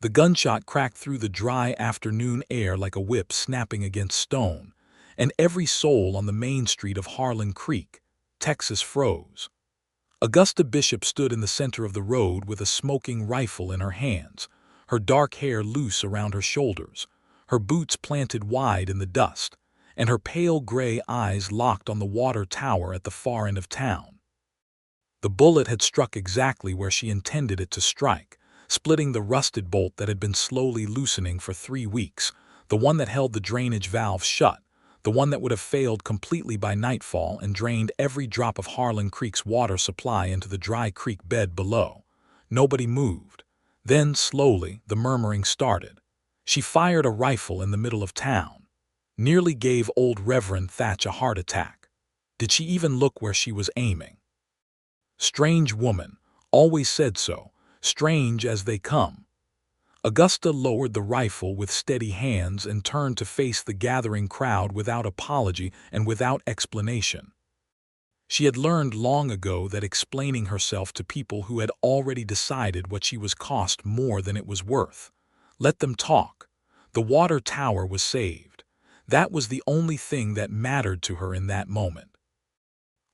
The gunshot cracked through the dry afternoon air like a whip snapping against stone, and every soul on the main street of Harlan Creek, Texas, froze. Augusta Bishop stood in the center of the road with a smoking rifle in her hands, her dark hair loose around her shoulders, her boots planted wide in the dust, and her pale gray eyes locked on the water tower at the far end of town. The bullet had struck exactly where she intended it to strike, splitting the rusted bolt that had been slowly loosening for 3 weeks, the one that held the drainage valve shut, the one that would have failed completely by nightfall and drained every drop of Harlan Creek's water supply into the dry creek bed below. Nobody moved. Then, slowly, the murmuring started. She fired a rifle in the middle of town. Nearly gave old Reverend Thatch a heart attack. Did she even look where she was aiming? Strange woman, always said so, strange as they come. Augusta lowered the rifle with steady hands and turned to face the gathering crowd without apology and without explanation. She had learned long ago that explaining herself to people who had already decided what she was cost more than it was worth. Let them talk. The water tower was saved. That was the only thing that mattered to her in that moment.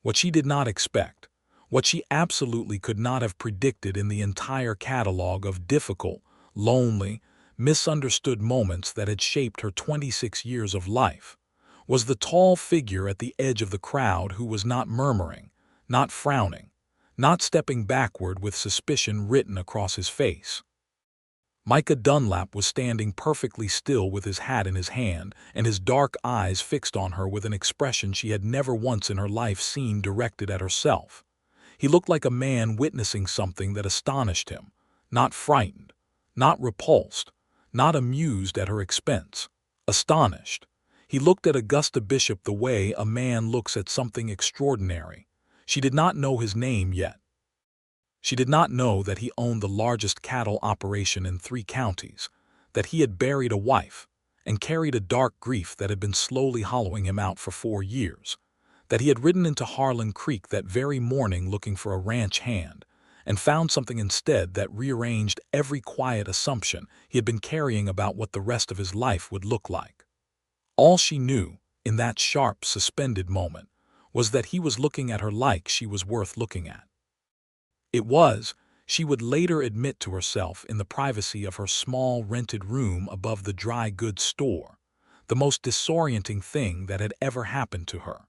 What she did not expect, what she absolutely could not have predicted in the entire catalog of difficult, lonely, misunderstood moments that had shaped her 26 years of life, was the tall figure at the edge of the crowd who was not murmuring, not frowning, not stepping backward with suspicion written across his face. Micah Dunlap was standing perfectly still with his hat in his hand and his dark eyes fixed on her with an expression she had never once in her life seen directed at herself. He looked like a man witnessing something that astonished him, not frightened, not repulsed, not amused at her expense, astonished. He looked at Augusta Bishop the way a man looks at something extraordinary. She did not know his name yet. She did not know that he owned the largest cattle operation in 3 counties, that he had buried a wife and carried a dark grief that had been slowly hollowing him out for 4 years, that he had ridden into Harlan Creek that very morning looking for a ranch hand and found something instead that rearranged every quiet assumption he had been carrying about what the rest of his life would look like. All she knew, in that sharp, suspended moment, was that he was looking at her like she was worth looking at. It was, she would later admit to herself in the privacy of her small rented room above the dry goods store, the most disorienting thing that had ever happened to her.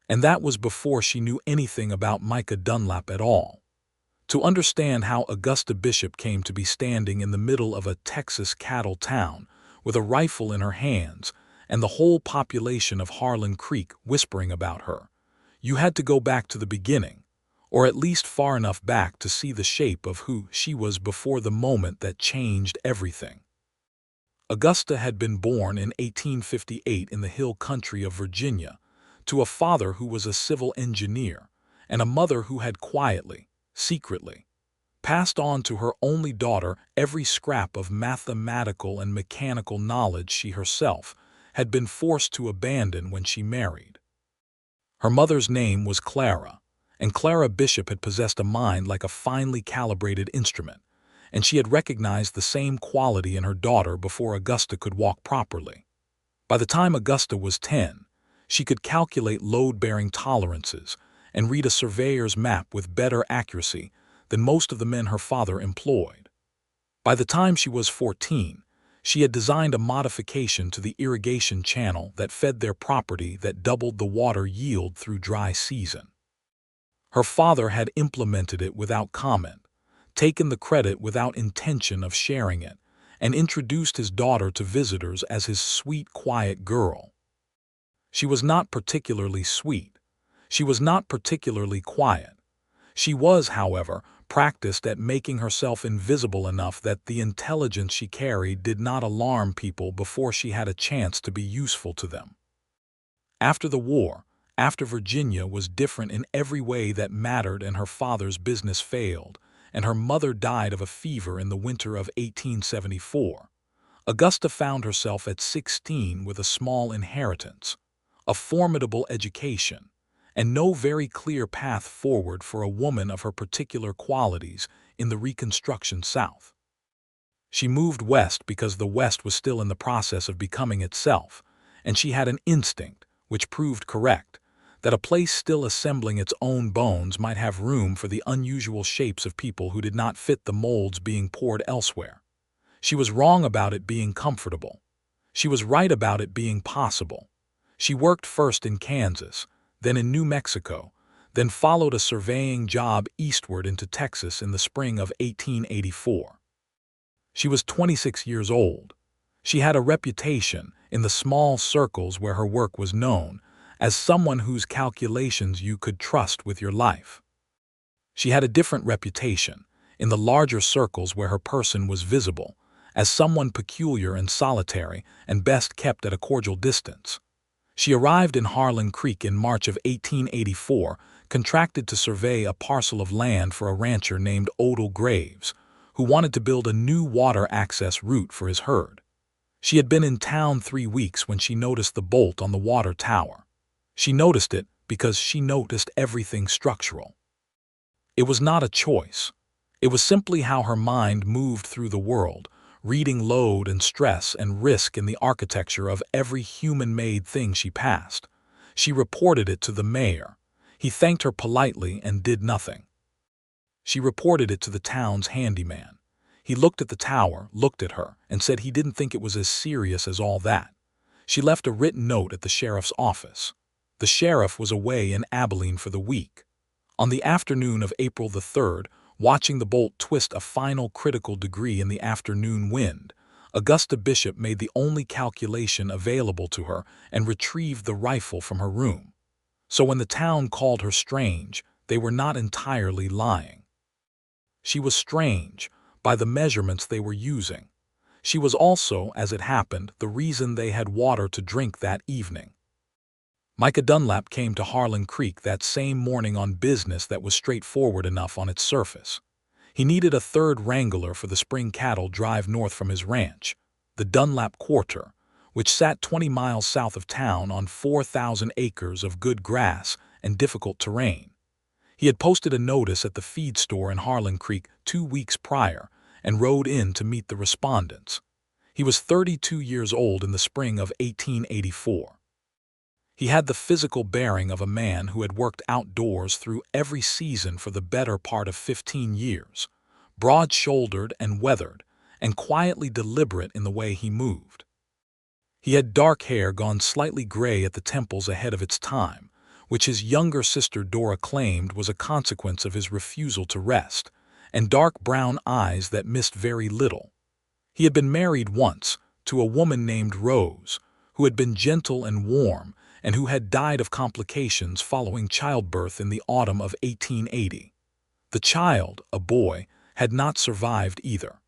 And that was before she knew anything about Micah Dunlap at all. To understand how Augusta Bishop came to be standing in the middle of a Texas cattle town with a rifle in her hands and the whole population of Harlan Creek whispering about her, you had to go back to the beginning, or at least far enough back to see the shape of who she was before the moment that changed everything. Augusta had been born in 1858 in the hill country of Virginia, to a father who was a civil engineer and a mother who had quietly, secretly, passed on to her only daughter every scrap of mathematical and mechanical knowledge she herself had been forced to abandon when she married. Her mother's name was Clara, and Clara Bishop had possessed a mind like a finely calibrated instrument, and she had recognized the same quality in her daughter before Augusta could walk properly. By the time Augusta was 10, she could calculate load-bearing tolerances and read a surveyor's map with better accuracy than most of the men her father employed. By the time she was 14, she had designed a modification to the irrigation channel that fed their property that doubled the water yield through dry season. Her father had implemented it without comment, taken the credit without intention of sharing it, and introduced his daughter to visitors as his sweet, quiet girl. She was not particularly sweet. She was not particularly quiet. She was, however, practiced at making herself invisible enough that the intelligence she carried did not alarm people before she had a chance to be useful to them. After the war, after Virginia was different in every way that mattered and her father's business failed, and her mother died of a fever in the winter of 1874, Augusta found herself at 16 with a small inheritance, a formidable education, and no very clear path forward for a woman of her particular qualities in the Reconstruction South. She moved west because the West was still in the process of becoming itself, and she had an instinct, which proved correct, that a place still assembling its own bones might have room for the unusual shapes of people who did not fit the molds being poured elsewhere. She was wrong about it being comfortable. She was right about it being possible. She worked first in Kansas, then in New Mexico, then followed a surveying job eastward into Texas in the spring of 1884. She was 26 years old. She had a reputation, in the small circles where her work was known, as someone whose calculations you could trust with your life. She had a different reputation, in the larger circles where her person was visible, as someone peculiar and solitary and best kept at a cordial distance. She arrived in Harlan Creek in March of 1884, contracted to survey a parcel of land for a rancher named Odell Graves, who wanted to build a new water access route for his herd. She had been in town 3 weeks when she noticed the bolt on the water tower. She noticed it because she noticed everything structural. It was not a choice. It was simply how her mind moved through the world, reading load and stress and risk in the architecture of every human-made thing she passed. She reported it to the mayor. He thanked her politely and did nothing. She reported it to the town's handyman. He looked at the tower, looked at her, and said he didn't think it was as serious as all that. She left a written note at the sheriff's office. The sheriff was away in Abilene for the week. On the afternoon of April the 3rd, watching the bolt twist a final critical degree in the afternoon wind, Augusta Bishop made the only calculation available to her and retrieved the rifle from her room. So when the town called her strange, they were not entirely lying. She was strange, by the measurements they were using. She was also, as it happened, the reason they had water to drink that evening. Micah Dunlap came to Harlan Creek that same morning on business that was straightforward enough on its surface. He needed a third wrangler for the spring cattle drive north from his ranch, the Dunlap Quarter, which sat 20 miles south of town on 4,000 acres of good grass and difficult terrain. He had posted a notice at the feed store in Harlan Creek 2 weeks prior and rode in to meet the respondents. He was 32 years old in the spring of 1884. He had the physical bearing of a man who had worked outdoors through every season for the better part of 15 years, broad-shouldered and weathered, and quietly deliberate in the way he moved. He had dark hair gone slightly gray at the temples ahead of its time, which his younger sister Dora claimed was a consequence of his refusal to rest, and dark brown eyes that missed very little. He had been married once, to a woman named Rose, who had been gentle and warm, and who had died of complications following childbirth in the autumn of 1880. The child, a boy, had not survived either.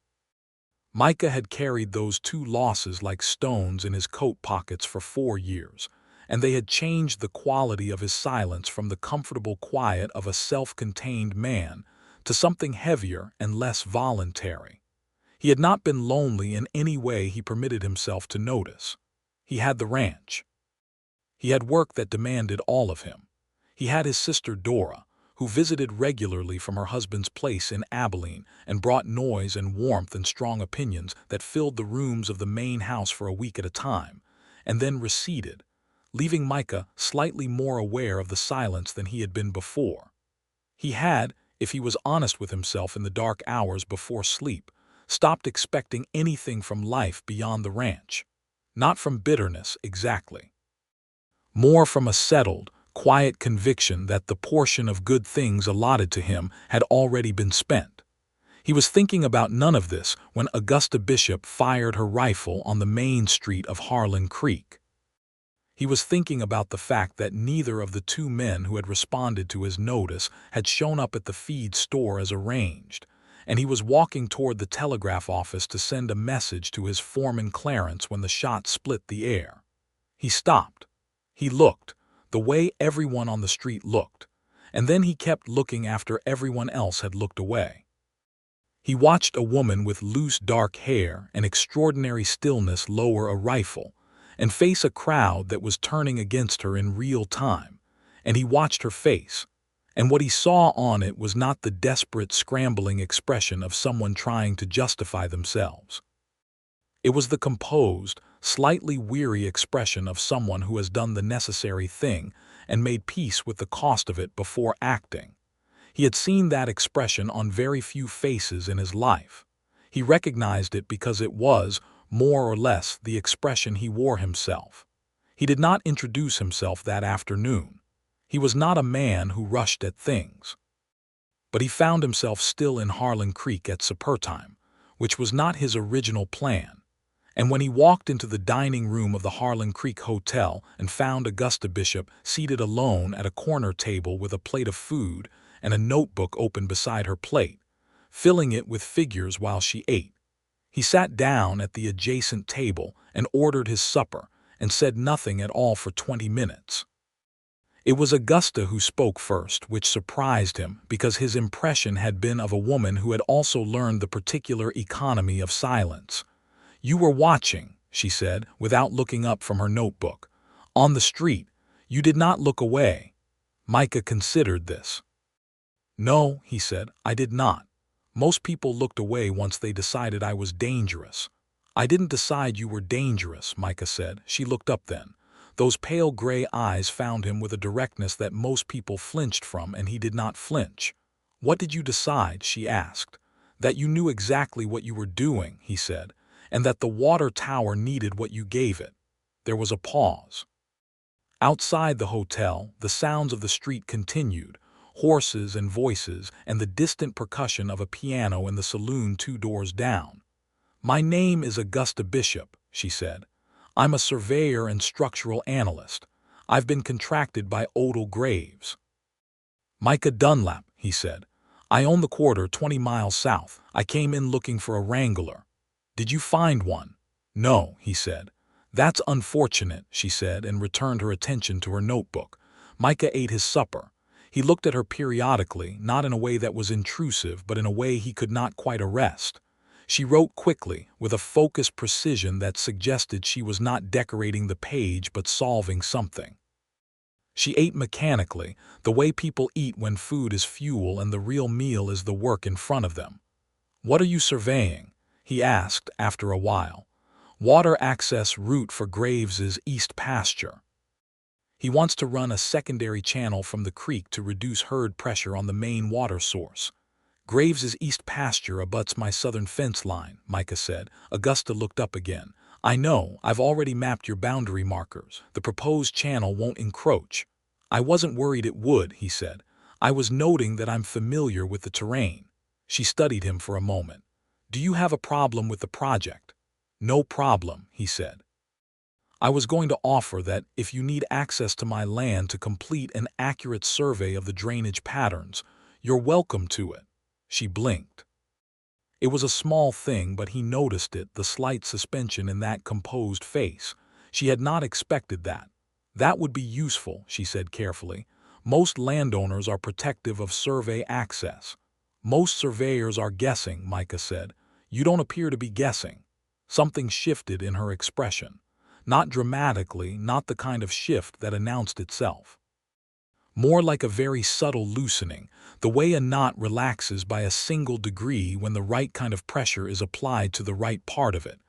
Micah had carried those 2 losses like stones in his coat pockets for 4 years, and they had changed the quality of his silence from the comfortable quiet of a self-contained man to something heavier and less voluntary. He had not been lonely in any way he permitted himself to notice. He had the ranch. He had work that demanded all of him. He had his sister Dora, who visited regularly from her husband's place in Abilene and brought noise and warmth and strong opinions that filled the rooms of the main house for a week at a time, and then receded, leaving Micah slightly more aware of the silence than he had been before. He had, if he was honest with himself in the dark hours before sleep, stopped expecting anything from life beyond the ranch. Not from bitterness, exactly. More from a settled, quiet conviction that the portion of good things allotted to him had already been spent. He was thinking about none of this when Augusta Bishop fired her rifle on the main street of Harlan Creek. He was thinking about the fact that neither of the 2 men who had responded to his notice had shown up at the feed store as arranged, and he was walking toward the telegraph office to send a message to his foreman Clarence when the shot split the air. He stopped. He looked, the way everyone on the street looked, and then he kept looking after everyone else had looked away. He watched a woman with loose dark hair and extraordinary stillness lower a rifle and face a crowd that was turning against her in real time, and he watched her face, And what he saw on it was not the desperate, scrambling expression of someone trying to justify themselves. It was the composed, slightly weary expression of someone who has done the necessary thing and made peace with the cost of it before acting. He had seen that expression on very few faces in his life. He recognized it because it was, more or less, the expression he wore himself. He did not introduce himself that afternoon. He was not a man who rushed at things. But he found himself still in Harlan Creek at supper time, which was not his original plan. And when he walked into the dining room of the Harlan Creek Hotel and found Augusta Bishop seated alone at a corner table with a plate of food and a notebook open beside her plate, filling it with figures while she ate, he sat down at the adjacent table and ordered his supper and said nothing at all for 20 minutes. It was Augusta who spoke first, which surprised him because his impression had been of a woman who had also learned the particular economy of silence. "You were watching," she said, without looking up from her notebook. "On the street. You did not look away." Micah considered this. "No," he said, "I did not. Most people looked away once they decided I was dangerous." "I didn't decide you were dangerous," Micah said. She looked up then. Those pale gray eyes found him with a directness that most people flinched from, and he did not flinch. "What did you decide?" she asked. "That you knew exactly what you were doing," he said, "and that the water tower needed what you gave it." There was a pause. Outside the hotel, the sounds of the street continued, horses and voices and the distant percussion of a piano in the saloon 2 doors down. "My name is Augusta Bishop," she said. "I'm a surveyor and structural analyst. I've been contracted by Odell Graves." "Micah Dunlap," he said. "I own the quarter 20 miles south. I came in looking for a wrangler." "Did you find one?" "No," he said. "That's unfortunate," she said, and returned her attention to her notebook. Micah ate his supper. He looked at her periodically, not in a way that was intrusive, but in a way he could not quite arrest. She wrote quickly, with a focused precision that suggested she was not decorating the page but solving something. She ate mechanically, the way people eat when food is fuel and the real meal is the work in front of them. "What are you surveying?" he asked after a while. "Water access route for Graves's east pasture. He wants to run a secondary channel from the creek to reduce herd pressure on the main water source." "Graves's east pasture abuts my southern fence line," Micah said. Augusta looked up again. "I know, I've already mapped your boundary markers. The proposed channel won't encroach." "I wasn't worried it would," he said. "I was noting that I'm familiar with the terrain." She studied him for a moment. "Do you have a problem with the project?" "No problem," he said. "I was going to offer that if you need access to my land to complete an accurate survey of the drainage patterns, you're welcome to it." She blinked. It was a small thing, but he noticed it, the slight suspension in that composed face. She had not expected that. "That would be useful," she said carefully. "Most landowners are protective of survey access." "Most surveyors are guessing," Micah said. "You don't appear to be guessing." Something shifted in her expression. Not dramatically, not the kind of shift that announced itself. More like a very subtle loosening, the way a knot relaxes by a single degree when the right kind of pressure is applied to the right part of it.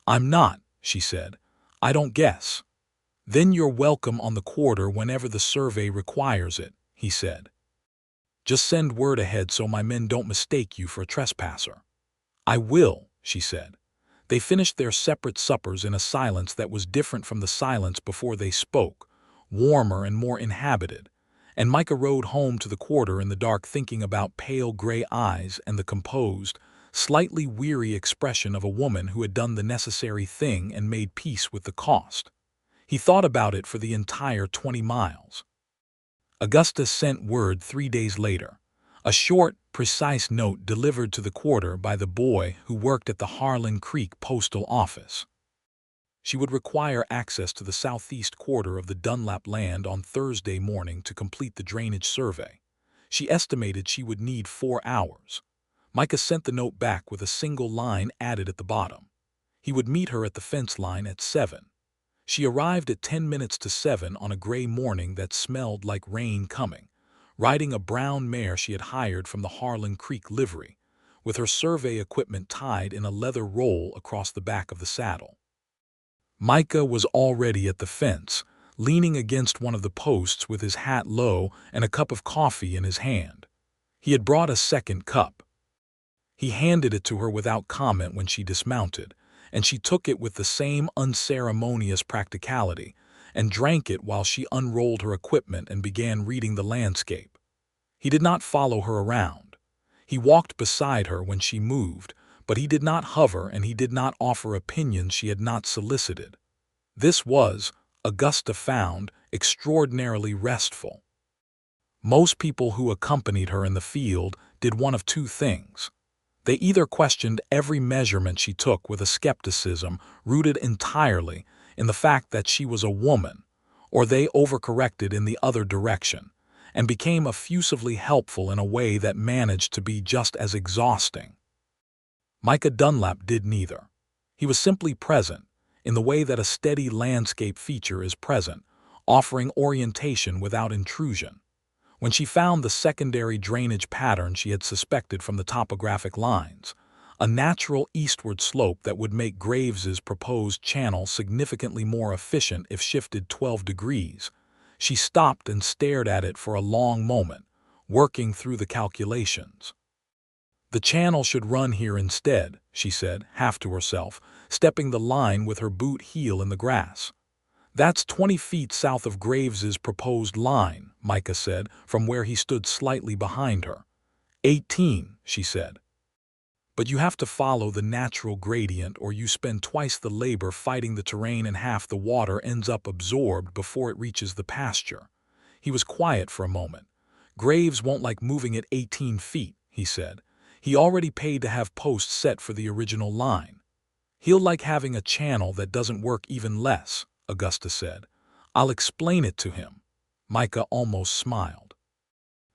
"I'm not," she said. "I don't guess." "Then you're welcome on the quarter whenever the survey requires it," he said. "Just send word ahead so my men don't mistake you for a trespasser." "I will," she said. They finished their separate suppers in a silence that was different from the silence before they spoke, warmer and more inhabited. And Micah rode home to the quarter in the dark, thinking about pale gray eyes and the composed, slightly weary expression of a woman who had done the necessary thing and made peace with the cost. He thought about it for the entire 20 miles. Augusta sent word 3 days later. A short, precise note delivered to the quarter by the boy who worked at the Harlan Creek postal office. She would require access to the southeast quarter of the Dunlap land on Thursday morning to complete the drainage survey. She estimated she would need 4 hours. Micah sent the note back with a single line added at the bottom. He would meet her at the fence line at 7. She arrived at 10 minutes to 7 on a gray morning that smelled like rain coming. riding a brown mare she had hired from the Harlan Creek livery, with her survey equipment tied in a leather roll across the back of the saddle. Micah was already at the fence, leaning against one of the posts with his hat low and a cup of coffee in his hand. He had brought a second cup. He handed it to her without comment when she dismounted, and she took it with the same unceremonious practicality and drank it while she unrolled her equipment and began reading the landscape. He did not follow her around. He walked beside her when she moved, but he did not hover and he did not offer opinions she had not solicited. This was, Augusta found, extraordinarily restful. Most people who accompanied her in the field did one of two things. They either questioned every measurement she took with a skepticism rooted entirely in the fact that she was a woman, or they overcorrected in the other direction and became effusively helpful in a way that managed to be just as exhausting. Micah Dunlap did neither. He was simply present, in the way that a steady landscape feature is present, offering orientation without intrusion. When she found the secondary drainage pattern she had suspected from the topographic lines, a natural eastward slope that would make Graves's proposed channel significantly more efficient if shifted 12 degrees, she stopped and stared at it for a long moment, working through the calculations. "The channel should run here instead," she said, half to herself, stepping the line with her boot heel in the grass. "That's 20 feet south of Graves's proposed line," Micah said, from where he stood slightly behind her. 18, she said. "But you have to follow the natural gradient or you spend twice the labor fighting the terrain and half the water ends up absorbed before it reaches the pasture." He was quiet for a moment. "Graves won't like moving it 18 feet, he said. "He already paid to have posts set for the original line." "He'll like having a channel that doesn't work even less," Augusta said. "I'll explain it to him." Micah almost smiled.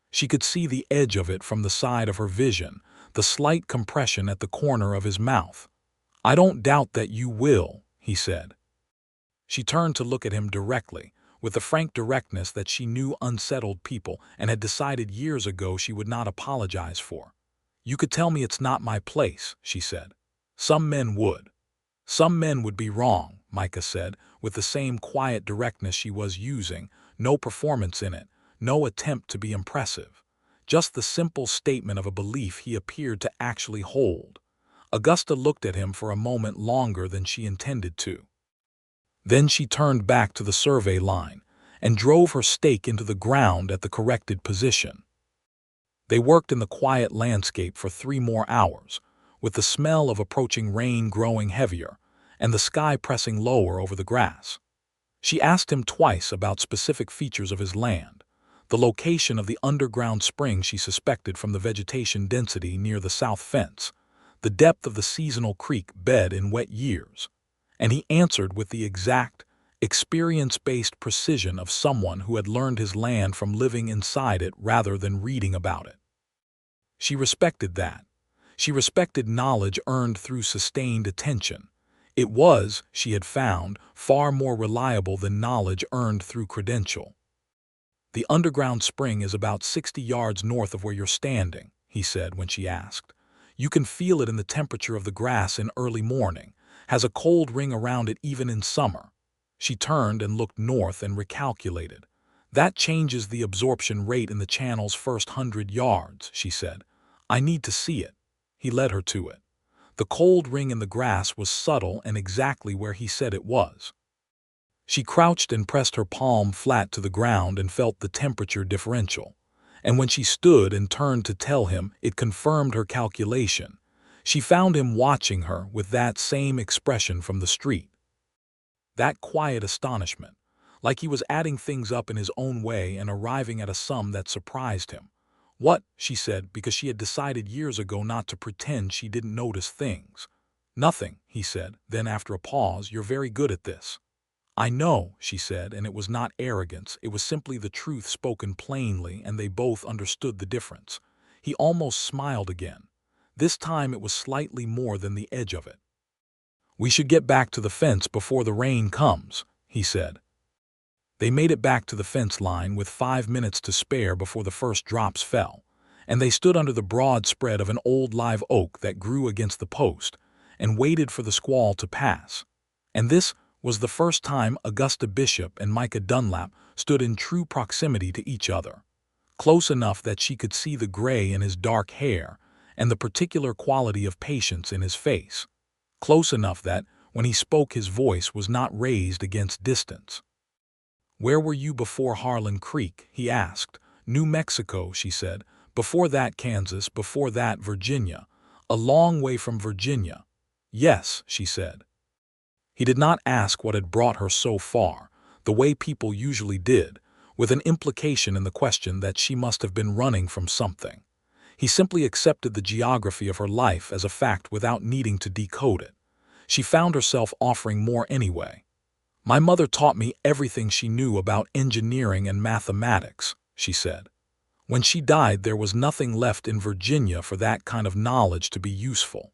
She could see the edge of it from the side of her vision, the slight compression at the corner of his mouth. "I don't doubt that you will," he said. She turned to look at him directly, with the frank directness that she knew unsettled people and had decided years ago she would not apologize for. "You could tell me it's not my place," she said. "Some men would." "Some men would be wrong," Micah said, with the same quiet directness she was using, no performance in it, no attempt to be impressive. Just the simple statement of a belief he appeared to actually hold. Augusta looked at him for a moment longer than she intended to. Then she turned back to the survey line and drove her stake into the ground at the corrected position. They worked in the quiet landscape for 3 more hours, with the smell of approaching rain growing heavier and the sky pressing lower over the grass. She asked him twice about specific features of his land, the location of the underground spring she suspected from the vegetation density near the south fence, the depth of the seasonal creek bed in wet years, and he answered with the exact, experience-based precision of someone who had learned his land from living inside it rather than reading about it. She respected that. She respected knowledge earned through sustained attention. It was, she had found, far more reliable than knowledge earned through credential. "The underground spring is about 60 yards north of where you're standing," he said when she asked. "You can feel it in the temperature of the grass in early morning, has a cold ring around it even in summer." She turned and looked north and recalculated. "That changes the absorption rate in the channel's first 100 yards, she said. "I need to see it." He led her to it. The cold ring in the grass was subtle and exactly where he said it was. She crouched and pressed her palm flat to the ground and felt the temperature differential. And when she stood and turned to tell him, it confirmed her calculation. She found him watching her with that same expression from the street. That quiet astonishment, like he was adding things up in his own way and arriving at a sum that surprised him. "What?" she said, because she had decided years ago not to pretend she didn't notice things. "Nothing," he said, then after a pause, "You're very good at this." "I know," she said, and it was not arrogance, it was simply the truth spoken plainly, and they both understood the difference. He almost smiled again. This time it was slightly more than the edge of it. "We should get back to the fence before the rain comes," he said. They made it back to the fence line with 5 minutes to spare before the first drops fell, and they stood under the broad spread of an old live oak that grew against the post and waited for the squall to pass. And this was the first time Augusta Bishop and Micah Dunlap stood in true proximity to each other, close enough that she could see the gray in his dark hair and the particular quality of patience in his face, close enough that, when he spoke, his voice was not raised against distance. "Where were you before Harlan Creek?" he asked. "New Mexico," she said. "Before that Kansas, before that Virginia. A long way from Virginia." "Yes," she said. He did not ask what had brought her so far, the way people usually did, with an implication in the question that she must have been running from something. He simply accepted the geography of her life as a fact without needing to decode it. She found herself offering more anyway. "My mother taught me everything she knew about engineering and mathematics," she said. "When she died, there was nothing left in Virginia for that kind of knowledge to be useful.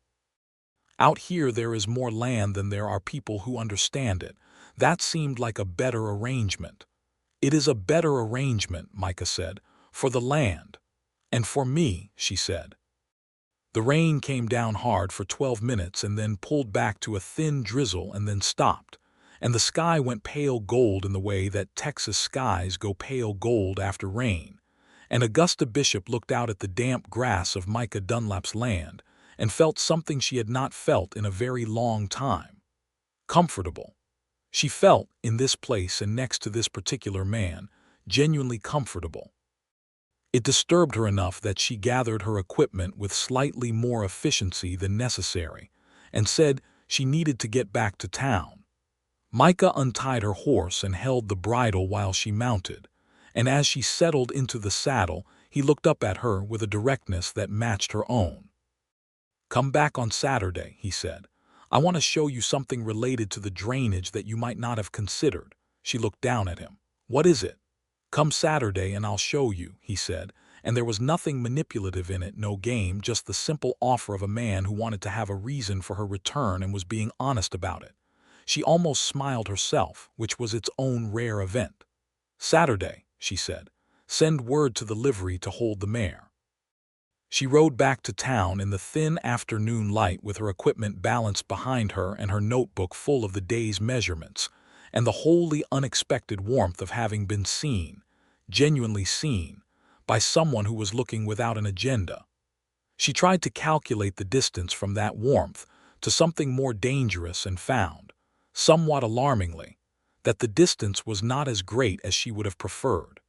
Out here there is more land than there are people who understand it. That seemed like a better arrangement." "It is a better arrangement," Micah said, "for the land. And for me," she said. The rain came down hard for 12 minutes and then pulled back to a thin drizzle and then stopped, and the sky went pale gold in the way that Texas skies go pale gold after rain, and Augusta Bishop looked out at the damp grass of Micah Dunlap's land and felt something she had not felt in a very long time. Comfortable. She felt, in this place and next to this particular man, genuinely comfortable. It disturbed her enough that she gathered her equipment with slightly more efficiency than necessary and said she needed to get back to town. Micah untied her horse and held the bridle while she mounted, and as she settled into the saddle, he looked up at her with a directness that matched her own. "Come back on Saturday," he said. "I want to show you something related to the drainage that you might not have considered." She looked down at him. "What is it?" "Come Saturday and I'll show you," he said, and there was nothing manipulative in it, no game, just the simple offer of a man who wanted to have a reason for her return and was being honest about it. She almost smiled herself, which was its own rare event. "Saturday," she said. "Send word to the livery to hold the mare." She rode back to town in the thin afternoon light with her equipment balanced behind her and her notebook full of the day's measurements, and the wholly unexpected warmth of having been seen, genuinely seen, by someone who was looking without an agenda. She tried to calculate the distance from that warmth to something more dangerous and found, somewhat alarmingly, that the distance was not as great as she would have preferred.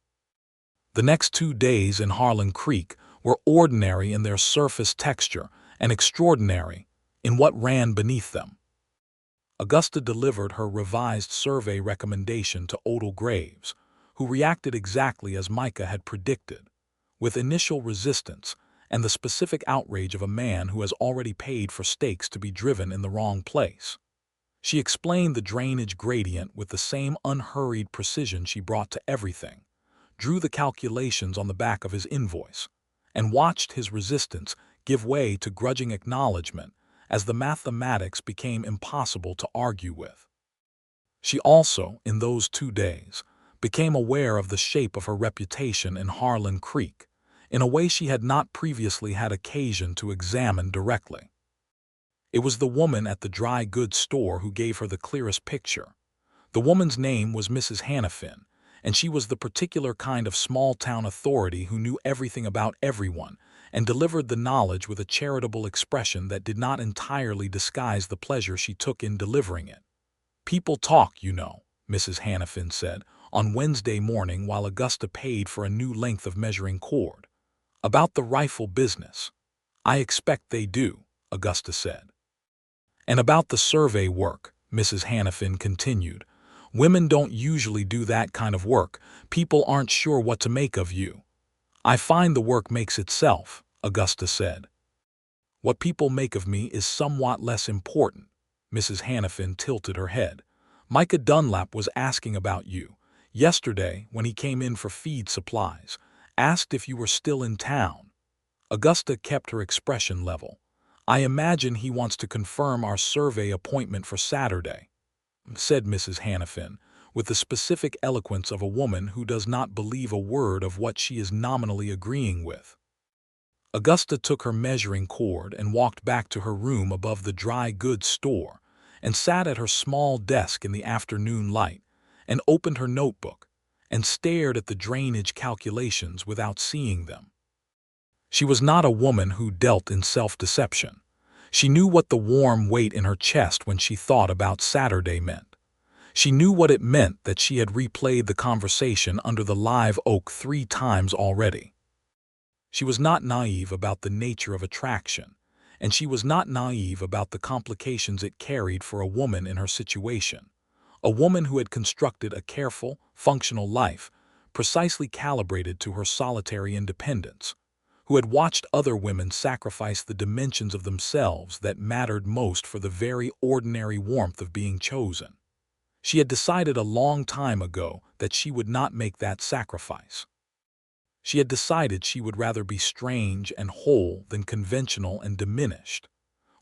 The next 2 days in Harlan Creek were ordinary in their surface texture and extraordinary in what ran beneath them. Augusta delivered her revised survey recommendation to Odell Graves, who reacted exactly as Micah had predicted, with initial resistance and the specific outrage of a man who has already paid for stakes to be driven in the wrong place. She explained the drainage gradient with the same unhurried precision she brought to everything, drew the calculations on the back of his invoice, and watched his resistance give way to grudging acknowledgement as the mathematics became impossible to argue with. She also, in those 2 days, became aware of the shape of her reputation in Harlan Creek, in a way she had not previously had occasion to examine directly. It was the woman at the dry goods store who gave her the clearest picture. The woman's name was Mrs. Hannafin, and she was the particular kind of small-town authority who knew everything about everyone and delivered the knowledge with a charitable expression that did not entirely disguise the pleasure she took in delivering it. "People talk, you know," Mrs. Hannafin said, on Wednesday morning while Augusta paid for a new length of measuring cord. "About the rifle business." "I expect they do," Augusta said. "And about the survey work," Mrs. Hannafin continued. "Women don't usually do that kind of work. People aren't sure what to make of you." "I find the work makes itself," Augusta said. "What people make of me is somewhat less important." Mrs. Hannafin tilted her head. "Micah Dunlap was asking about you. Yesterday, when he came in for feed supplies, asked if you were still in town." Augusta kept her expression level. "I imagine he wants to confirm our survey appointment for Saturday," said Mrs. Hannafin, with the specific eloquence of a woman who does not believe a word of what she is nominally agreeing with. Augusta took her measuring cord and walked back to her room above the dry goods store and sat at her small desk in the afternoon light and opened her notebook and stared at the drainage calculations without seeing them. She was not a woman who dealt in self-deception. She knew what the warm weight in her chest when she thought about Saturday meant. She knew what it meant that she had replayed the conversation under the live oak 3 times already. She was not naive about the nature of attraction, and she was not naive about the complications it carried for a woman in her situation, a woman who had constructed a careful, functional life, precisely calibrated to her solitary independence, who had watched other women sacrifice the dimensions of themselves that mattered most for the very ordinary warmth of being chosen. She had decided a long time ago that she would not make that sacrifice. She had decided she would rather be strange and whole than conventional and diminished.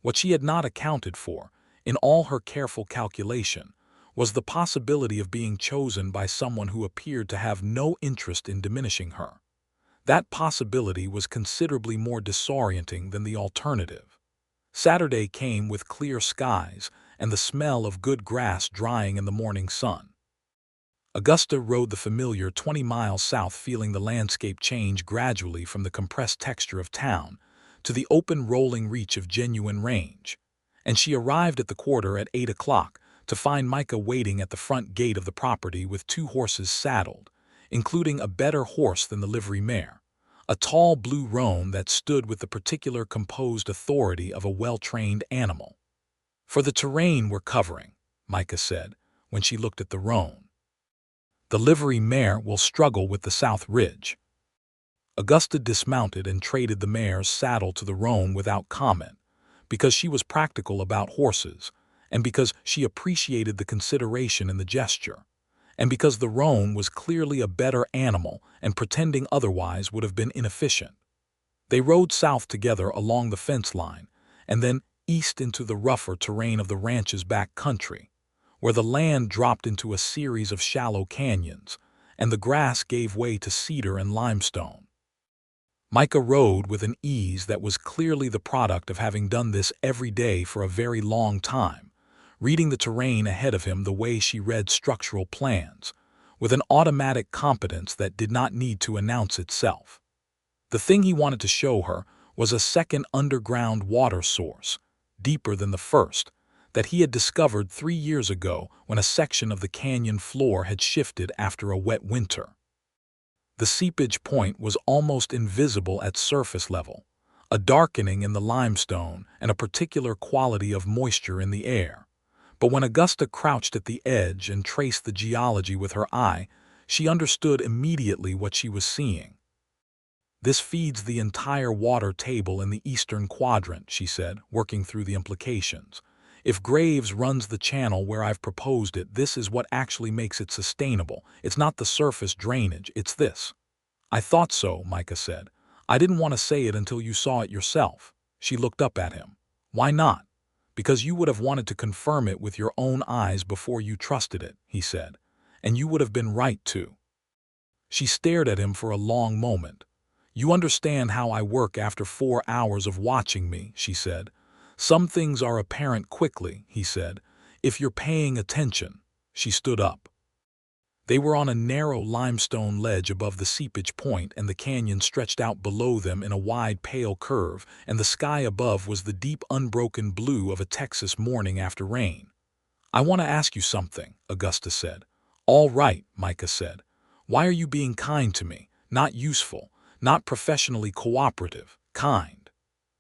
What she had not accounted for, in all her careful calculation, was the possibility of being chosen by someone who appeared to have no interest in diminishing her. That possibility was considerably more disorienting than the alternative. Saturday came with clear skies and the smell of good grass drying in the morning sun. Augusta rode the familiar 20 miles south, feeling the landscape change gradually from the compressed texture of town to the open rolling reach of genuine range, and she arrived at the quarter at 8 o'clock to find Micah waiting at the front gate of the property with 2 horses saddled, including a better horse than the livery mare, a tall blue roan that stood with the particular composed authority of a well-trained animal. "For the terrain we're covering," Micah said, when she looked at the roan. "The livery mare will struggle with the south ridge." Augusta dismounted and traded the mare's saddle to the roan without comment, because she was practical about horses, and because she appreciated the consideration in the gesture, and because the roan was clearly a better animal and pretending otherwise would have been inefficient. They rode south together along the fence line, and then east into the rougher terrain of the ranch's back country, where the land dropped into a series of shallow canyons, and the grass gave way to cedar and limestone. Micah rode with an ease that was clearly the product of having done this every day for a very long time, reading the terrain ahead of him the way she read structural plans, with an automatic competence that did not need to announce itself. The thing he wanted to show her was a second underground water source, deeper than the first, that he had discovered 3 years ago when a section of the canyon floor had shifted after a wet winter. The seepage point was almost invisible at surface level, a darkening in the limestone and a particular quality of moisture in the air. But when Augusta crouched at the edge and traced the geology with her eye, she understood immediately what she was seeing. "This feeds the entire water table in the eastern quadrant," she said, working through the implications. "If Graves runs the channel where I've proposed it, this is what actually makes it sustainable. It's not the surface drainage, it's this." "I thought so," Micah said. "I didn't want to say it until you saw it yourself." She looked up at him. "Why not?" "Because you would have wanted to confirm it with your own eyes before you trusted it," he said. "And you would have been right to." She stared at him for a long moment. "You understand how I work after 4 hours of watching me," she said. "Some things are apparent quickly," he said, "if you're paying attention." She stood up. They were on a narrow limestone ledge above the seepage point, and the canyon stretched out below them in a wide pale curve, and the sky above was the deep unbroken blue of a Texas morning after rain. "I want to ask you something," Augusta said. "All right," Micah said. "Why are you being kind to me? Not useful, not professionally cooperative, kind."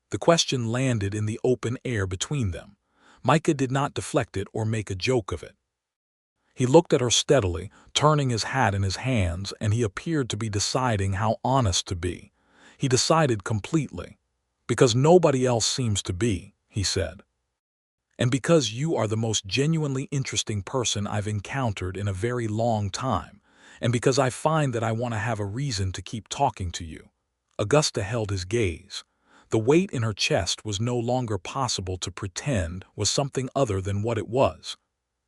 The question landed in the open air between them. Micah did not deflect it or make a joke of it. He looked at her steadily, turning his hat in his hands, and he appeared to be deciding how honest to be. He decided completely. "Because nobody else seems to be," he said. "And because you are the most genuinely interesting person I've encountered in a very long time, and because I find that I want to have a reason to keep talking to you." Augusta held his gaze. The weight in her chest was no longer possible to pretend was something other than what it was.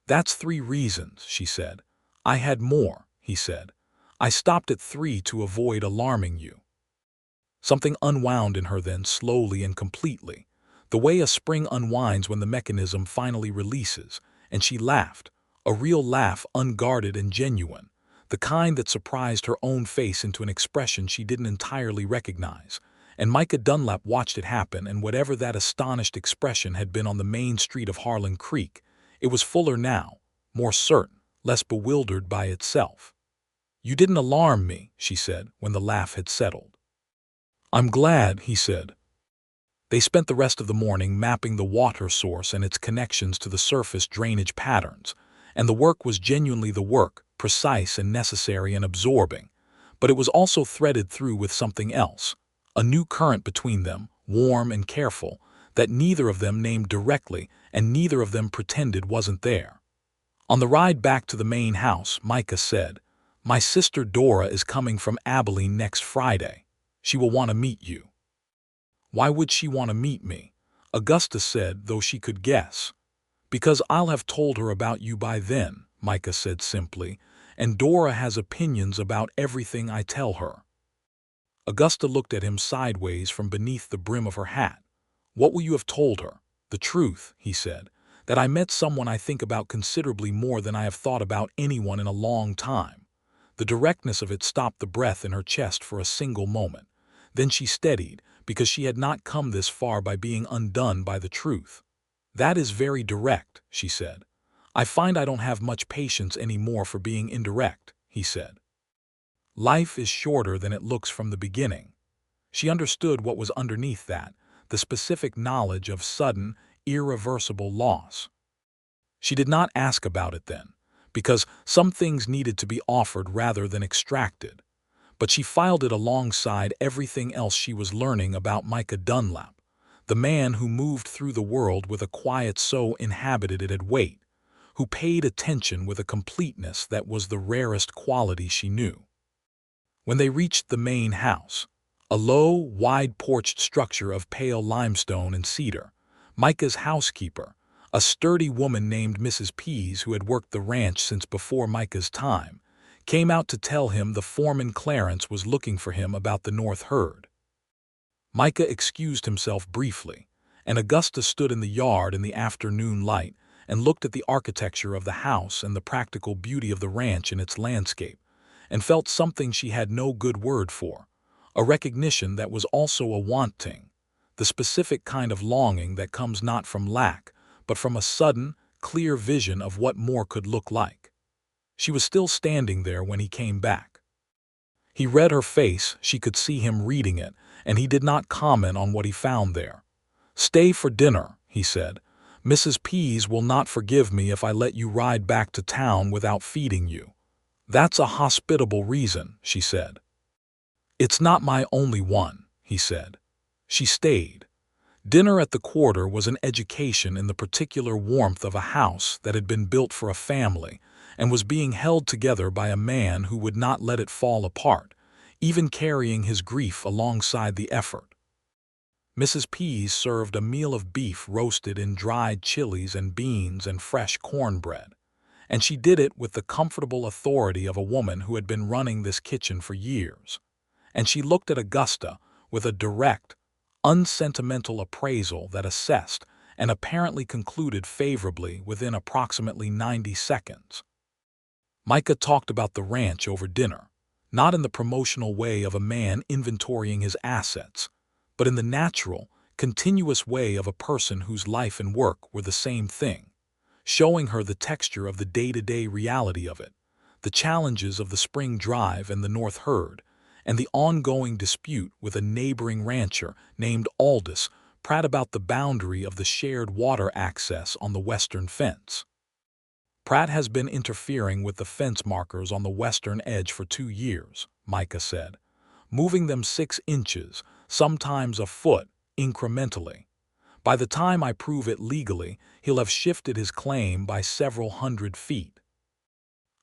"That's 3 reasons," she said. I had more, he said. I stopped at 3 to avoid alarming you. Something unwound in her then, slowly and completely, the way a spring unwinds when the mechanism finally releases, and she laughed, a real laugh, unguarded and genuine, the kind that surprised her own face into an expression she didn't entirely recognize. And Micah Dunlap watched it happen, and whatever that astonished expression had been on the main street of Harlan Creek, it was fuller now, more certain, less bewildered by itself. "You didn't alarm me," she said, when the laugh had settled. "I'm glad," he said. They spent the rest of the morning mapping the water source and its connections to the surface drainage patterns, and the work was genuinely the work, precise and necessary and absorbing, but it was also threaded through with something else, a new current between them, warm and careful, that neither of them named directly and neither of them pretended wasn't there. On the ride back to the main house, Micah said, "My sister Dora is coming from Abilene next Friday. She will want to meet you." "Why would she want to meet me?" Augusta said, though she could guess. "Because I'll have told her about you by then," Micah said simply, "and Dora has opinions about everything I tell her." Augusta looked at him sideways from beneath the brim of her hat. "What will you have told her?" "The truth," he said, "that I met someone I think about considerably more than I have thought about anyone in a long time." The directness of it stopped the breath in her chest for a single moment. Then she steadied, because she had not come this far by being undone by the truth. "That is very direct," she said. "I find I don't have much patience anymore for being indirect," he said. "Life is shorter than it looks from the beginning." She understood what was underneath that, the specific knowledge of sudden, irreversible loss. She did not ask about it then, because some things needed to be offered rather than extracted. But she filed it alongside everything else she was learning about Micah Dunlap, the man who moved through the world with a quiet so inhabited it had weight, who paid attention with a completeness that was the rarest quality she knew. When they reached the main house, a low, wide-porched structure of pale limestone and cedar, Micah's housekeeper, a sturdy woman named Mrs. Pease who had worked the ranch since before Micah's time, came out to tell him the foreman Clarence was looking for him about the north herd. Micah excused himself briefly, and Augusta stood in the yard in the afternoon light and looked at the architecture of the house and the practical beauty of the ranch in its landscape, and felt something she had no good word for, a recognition that was also a wanting, the specific kind of longing that comes not from lack, but from a sudden, clear vision of what more could look like. She was still standing there when he came back. He read her face, she could see him reading it, and he did not comment on what he found there. "Stay for dinner," he said. "Mrs. Pease will not forgive me if I let you ride back to town without feeding you." "That's a hospitable reason," she said. "It's not my only one," he said. She stayed. Dinner at the quarter was an education in the particular warmth of a house that had been built for a family and was being held together by a man who would not let it fall apart, even carrying his grief alongside the effort. Mrs. Pease served a meal of beef roasted in dried chilies and beans and fresh cornbread, and she did it with the comfortable authority of a woman who had been running this kitchen for years. And she looked at Augusta with a direct, unsentimental appraisal that assessed and apparently concluded favorably within approximately 90 seconds. Micah talked about the ranch over dinner, not in the promotional way of a man inventorying his assets, but in the natural, continuous way of a person whose life and work were the same thing, showing her the texture of the day-to-day reality of it, the challenges of the spring drive and the north herd, and the ongoing dispute with a neighboring rancher named Aldous Pratt about the boundary of the shared water access on the western fence. "Pratt has been interfering with the fence markers on the western edge for 2 years, Micah said, moving them 6 inches, sometimes a foot, incrementally. By the time I prove it legally, he'll have shifted his claim by several hundred feet."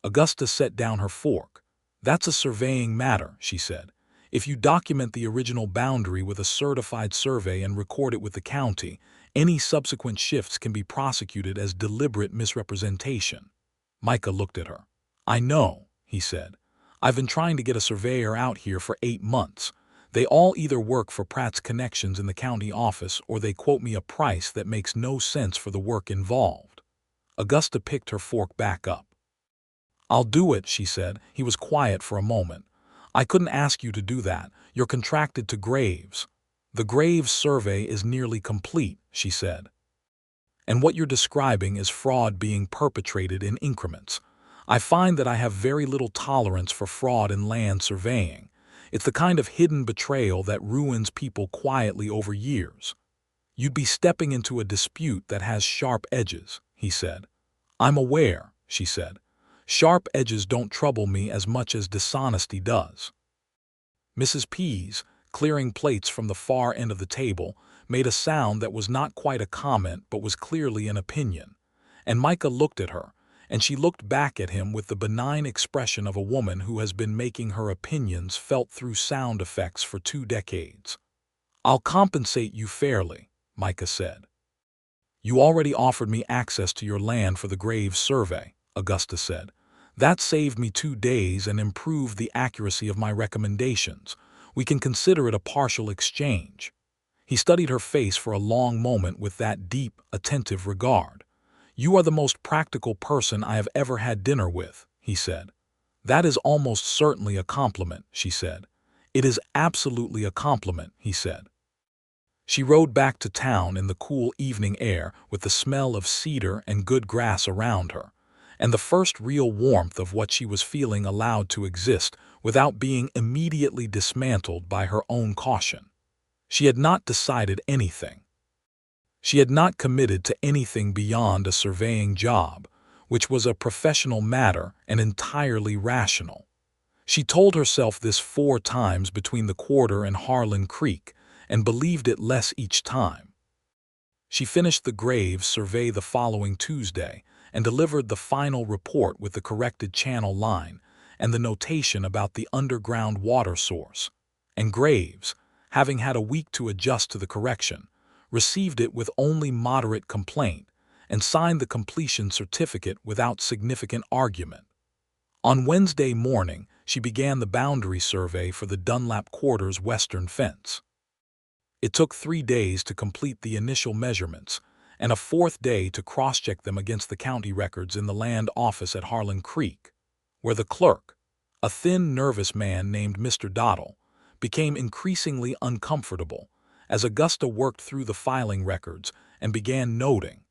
Augusta set down her fork. "That's a surveying matter," she said. "If you document the original boundary with a certified survey and record it with the county, any subsequent shifts can be prosecuted as deliberate misrepresentation." Micah looked at her. "I know," he said. "I've been trying to get a surveyor out here for 8 months. They all either work for Pratt's connections in the county office or they quote me a price that makes no sense for the work involved." Augusta picked her fork back up. "I'll do it," she said. He was quiet for a moment. "I couldn't ask you to do that. You're contracted to Graves." "The Graves survey is nearly complete," she said. "And what you're describing is fraud being perpetrated in increments. I find that I have very little tolerance for fraud in land surveying. It's the kind of hidden betrayal that ruins people quietly over years. You'd be stepping into a dispute that has sharp edges," he said. "I'm aware," she said. "Sharp edges don't trouble me as much as dishonesty does." Mrs. Pease, clearing plates from the far end of the table, made a sound that was not quite a comment but was clearly an opinion. And Micah looked at her, and she looked back at him with the benign expression of a woman who has been making her opinions felt through sound effects for 2 decades. "I'll compensate you fairly," Micah said. "You already offered me access to your land for the Graves survey," Augusta said. "That saved me 2 days and improved the accuracy of my recommendations. We can consider it a partial exchange." He studied her face for a long moment with that deep, attentive regard. "You are the most practical person I have ever had dinner with," he said. "That is almost certainly a compliment," she said. "It is absolutely a compliment," he said. She rode back to town in the cool evening air with the smell of cedar and good grass around her, and the first real warmth of what she was feeling allowed to exist without being immediately dismantled by her own caution. She had not decided anything. She had not committed to anything beyond a surveying job, which was a professional matter and entirely rational. She told herself this 4 times between the quarter and Harlan Creek, and believed it less each time. She finished the Graves survey the following Tuesday and delivered the final report with the corrected channel line and the notation about the underground water source. And Graves, having had a week to adjust to the correction, received it with only moderate complaint and signed the completion certificate without significant argument. On Wednesday morning, she began the boundary survey for the Dunlap quarters western fence. It took 3 days to complete the initial measurements, and a 4th day to cross-check them against the county records in the land office at Harlan Creek, where the clerk, a thin, nervous man named Mr. Dottle, became increasingly uncomfortable as Augusta worked through the filing records and began noting,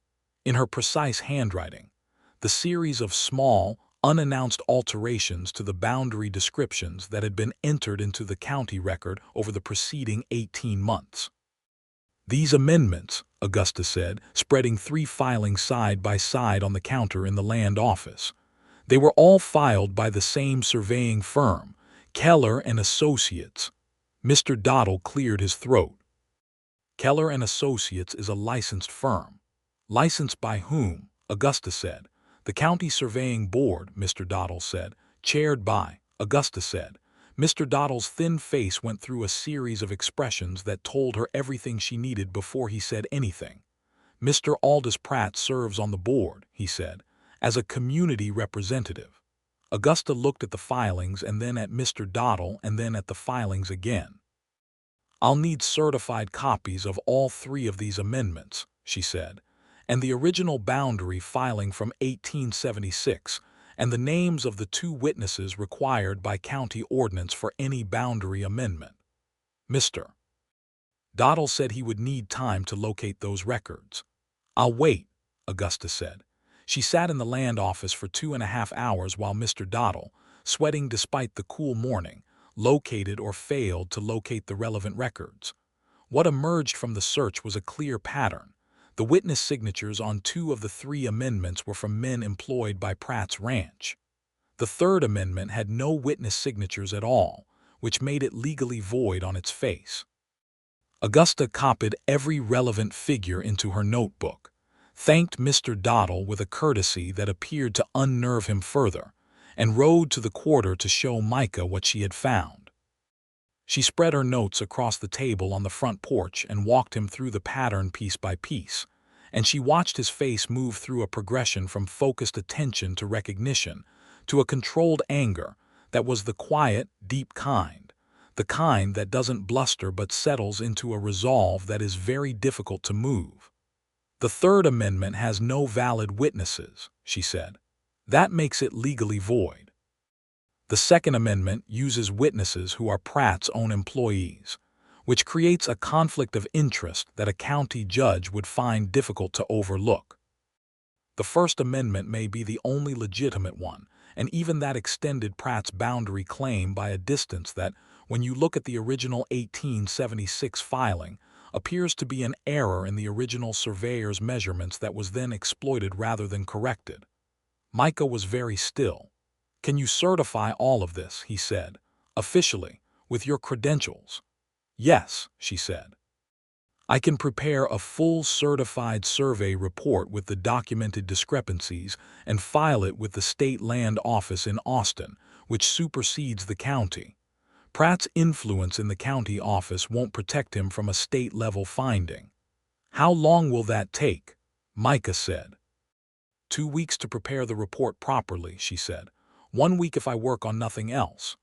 in her precise handwriting, the series of small, unannounced alterations to the boundary descriptions that had been entered into the county record over the preceding 18 months. "These amendments," Augusta said, spreading 3 filings side by side on the counter in the land office. "They were all filed by the same surveying firm, Keller and Associates." Mr. Dottle cleared his throat. "Keller and Associates is a licensed firm." "Licensed by whom?" Augusta said. "The County Surveying Board," Mr. Dottle said. "Chaired by," Augusta said. Mr. Dottle's thin face went through a series of expressions that told her everything she needed before he said anything. "Mr. Aldous Pratt serves on the board," he said, "as a community representative." Augusta looked at the filings and then at Mr. Dottle and then at the filings again. "I'll need certified copies of all 3 of these amendments," she said, "and the original boundary filing from 1876, and the names of the 2 witnesses required by county ordinance for any boundary amendment." Mr. Dottle said he would need time to locate those records. "I'll wait," Augusta said. She sat in the land office for 2.5 hours while Mr. Dottle, sweating despite the cool morning, located or failed to locate the relevant records. What emerged from the search was a clear pattern. The witness signatures on 2 of the 3 amendments were from men employed by Pratt's ranch. The 3rd amendment had no witness signatures at all, which made it legally void on its face. Augusta copied every relevant figure into her notebook, thanked Mr. Dottle with a courtesy that appeared to unnerve him further, and rode to the quarter to show Micah what she had found. She spread her notes across the table on the front porch and walked him through the pattern piece by piece, and she watched his face move through a progression from focused attention to recognition, to a controlled anger that was the quiet, deep kind, the kind that doesn't bluster but settles into a resolve that is very difficult to move. "The Third Amendment has no valid witnesses," she said. "That makes it legally void. The Second Amendment uses witnesses who are Pratt's own employees, which creates a conflict of interest that a county judge would find difficult to overlook. The First Amendment may be the only legitimate one, and even that extended Pratt's boundary claim by a distance that, when you look at the original 1876 filing, appears to be an error in the original surveyor's measurements that was then exploited rather than corrected." Micah was very still. "Can you certify all of this?" he said. "Officially, with your credentials?" "Yes," she said. "I can prepare a full certified survey report with the documented discrepancies and file it with the State Land Office in Austin, which supersedes the county. Pratt's influence in the county office won't protect him from a state-level finding." "How long will that take?" Micah said. 2 weeks to prepare the report properly," she said. 1 week if I work on nothing else."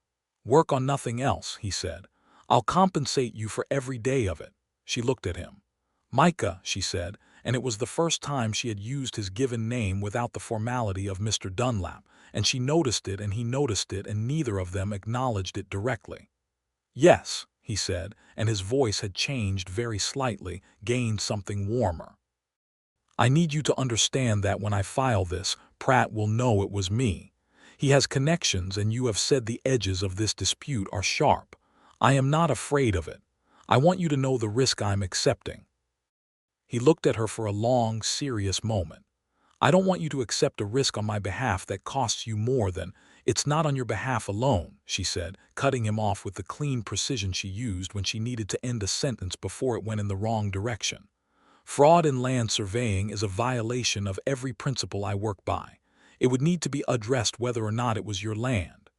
"Work on nothing else," he said. "I'll compensate you for every day of it." She looked at him. "Micah," she said, and it was the first time she had used his given name without the formality of Mr. Dunlap, and she noticed it and he noticed it and neither of them acknowledged it directly. "Yes," he said, and his voice had changed very slightly, gained something warmer. "I need you to understand that when I file this, Pratt will know it was me. He has connections and you have said the edges of this dispute are sharp. I am not afraid of it. I want you to know the risk I'm accepting." He looked at her for a long, serious moment. "I don't want you to accept a risk on my behalf that costs you more than—" "It's not on your behalf alone," she said, cutting him off with the clean precision she used when she needed to end a sentence before it went in the wrong direction. "Fraud in land surveying is a violation of every principle I work by. It would need to be addressed whether or not it was your land."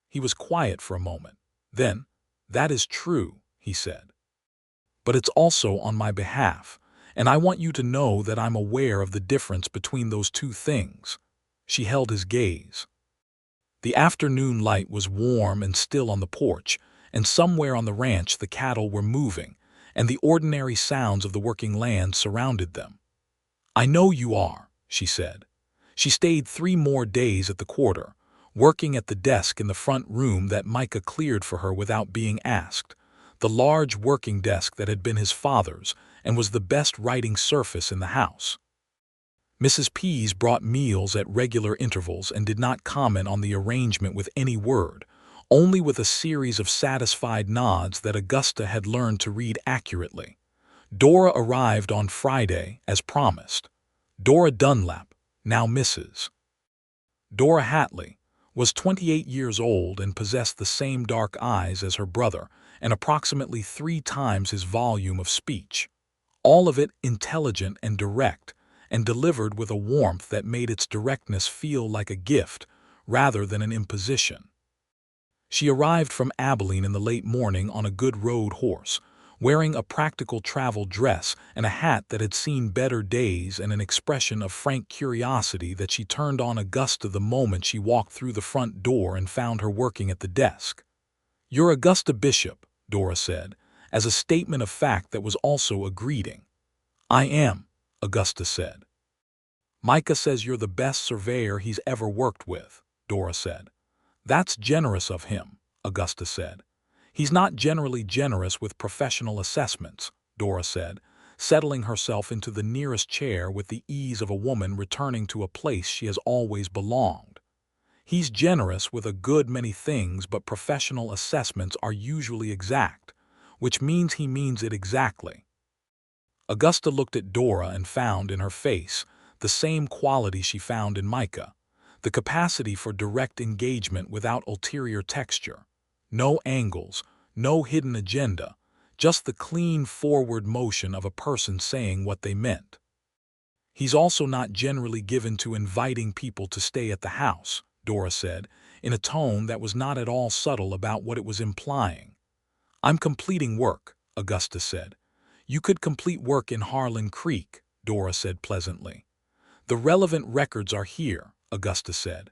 He was quiet for a moment. Then, "That is true," he said. "But it's also on my behalf, and I want you to know that I'm aware of the difference between those two things." She held his gaze. The afternoon light was warm and still on the porch, and somewhere on the ranch the cattle were moving, and the ordinary sounds of the working land surrounded them. "I know you are," she said. She stayed 3 more days at the quarter, working at the desk in the front room that Micah cleared for her without being asked, the large working desk that had been his father's and was the best writing surface in the house. Mrs. Pease brought meals at regular intervals and did not comment on the arrangement with any word, only with a series of satisfied nods that Augusta had learned to read accurately. Dora arrived on Friday, as promised. Dora Dunlap, now Mrs. Dora Hatley, was 28 years old and possessed the same dark eyes as her brother and approximately 3 times his volume of speech. All of it intelligent and direct, and delivered with a warmth that made its directness feel like a gift rather than an imposition. She arrived from Abilene in the late morning on a good road horse, wearing a practical travel dress and a hat that had seen better days and an expression of frank curiosity that she turned on Augusta the moment she walked through the front door and found her working at the desk. "You're Augusta Bishop," Dora said, as a statement of fact that was also a greeting. "I am," Augusta said. "Micah says you're the best surveyor he's ever worked with," Dora said. "That's generous of him," Augusta said. "He's not generally generous with professional assessments," Dora said, settling herself into the nearest chair with the ease of a woman returning to a place she has always belonged. "He's generous with a good many things, but professional assessments are usually exact, which means he means it exactly." Augusta looked at Dora and found in her face the same quality she found in Micah, the capacity for direct engagement without ulterior texture. No angles, no hidden agenda, just the clean forward motion of a person saying what they meant. "He's also not generally given to inviting people to stay at the house," Dora said, in a tone that was not at all subtle about what it was implying. "I'm completing work," Augusta said. "You could complete work in Harlan Creek," Dora said pleasantly. "The relevant records are here," Augusta said.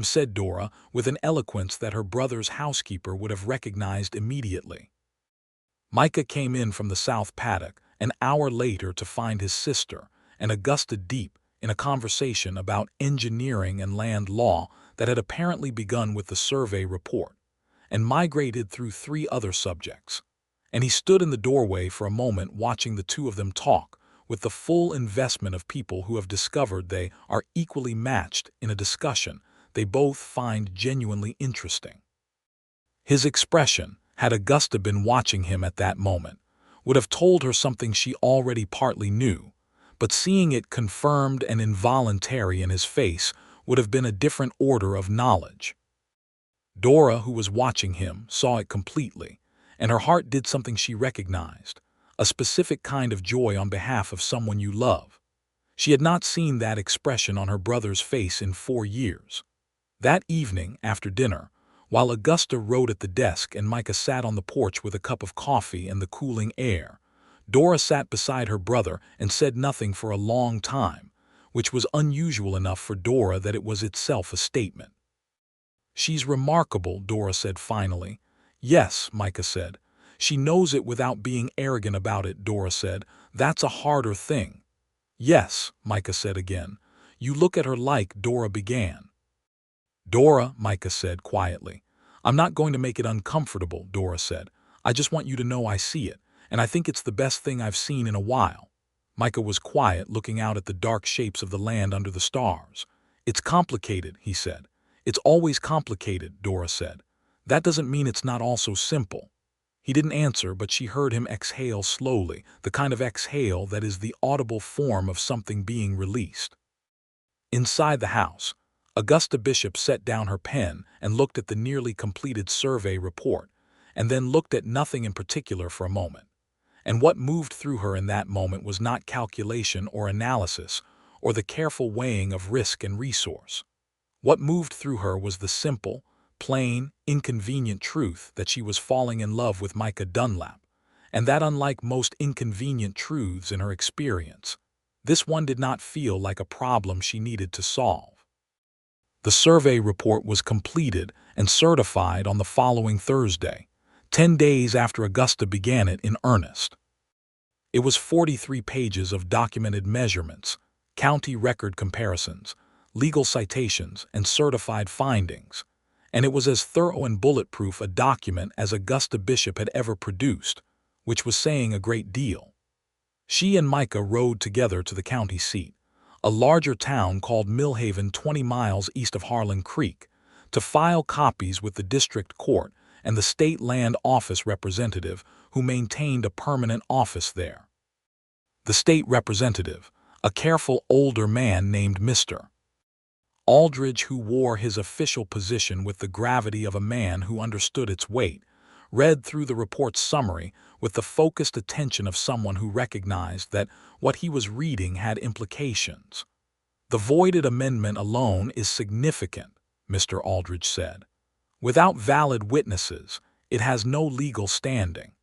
said Dora, with an eloquence that her brother's housekeeper would have recognized immediately. Micah came in from the south paddock an hour later to find his sister and Augusta deep in a conversation about engineering and land law that had apparently begun with the survey report and migrated through 3 other subjects. And he stood in the doorway for a moment watching the two of them talk with the full investment of people who have discovered they are equally matched in a discussion they both find genuinely interesting. His expression, had Augusta been watching him at that moment, would have told her something she already partly knew, but seeing it confirmed and involuntary in his face would have been a different order of knowledge. Dora, who was watching him, saw it completely, and her heart did something she recognized, a specific kind of joy on behalf of someone you love. She had not seen that expression on her brother's face in 4 years. That evening, after dinner, while Augusta wrote at the desk and Micah sat on the porch with a cup of coffee and the cooling air, Dora sat beside her brother and said nothing for a long time, which was unusual enough for Dora that it was itself a statement. "She's remarkable," Dora said finally. "Yes," Micah said. "She knows it without being arrogant about it," Dora said. "That's a harder thing." "Yes," Micah said again. "You look at her like," Dora began. "Dora," Micah said quietly. "I'm not going to make it uncomfortable," Dora said. "I just want you to know I see it, and I think it's the best thing I've seen in a while." Micah was quiet, looking out at the dark shapes of the land under the stars. "It's complicated," he said. "It's always complicated," Dora said. "That doesn't mean it's not also simple." He didn't answer, but she heard him exhale slowly, the kind of exhale that is the audible form of something being released. Inside the house, Augusta Bishop set down her pen and looked at the nearly completed survey report, and then looked at nothing in particular for a moment. And what moved through her in that moment was not calculation or analysis, or the careful weighing of risk and resource. What moved through her was the simple, plain, inconvenient truth that she was falling in love with Micah Dunlap, and that unlike most inconvenient truths in her experience, this one did not feel like a problem she needed to solve. The survey report was completed and certified on the following Thursday, 10 days after Augusta began it in earnest. It was 43 pages of documented measurements, county record comparisons, legal citations, and certified findings, and it was as thorough and bulletproof a document as Augusta Bishop had ever produced, which was saying a great deal. She and Micah rode together to the county seat, a larger town called Millhaven 20 miles east of Harlan Creek, to file copies with the district court and the state land office representative who maintained a permanent office there. The state representative, a careful older man named Mr. Aldridge, who wore his official position with the gravity of a man who understood its weight, read through the report's summary with the focused attention of someone who recognized that what he was reading had implications. "The voided amendment alone is significant," Mr. Aldridge said. "Without valid witnesses, it has no legal standing.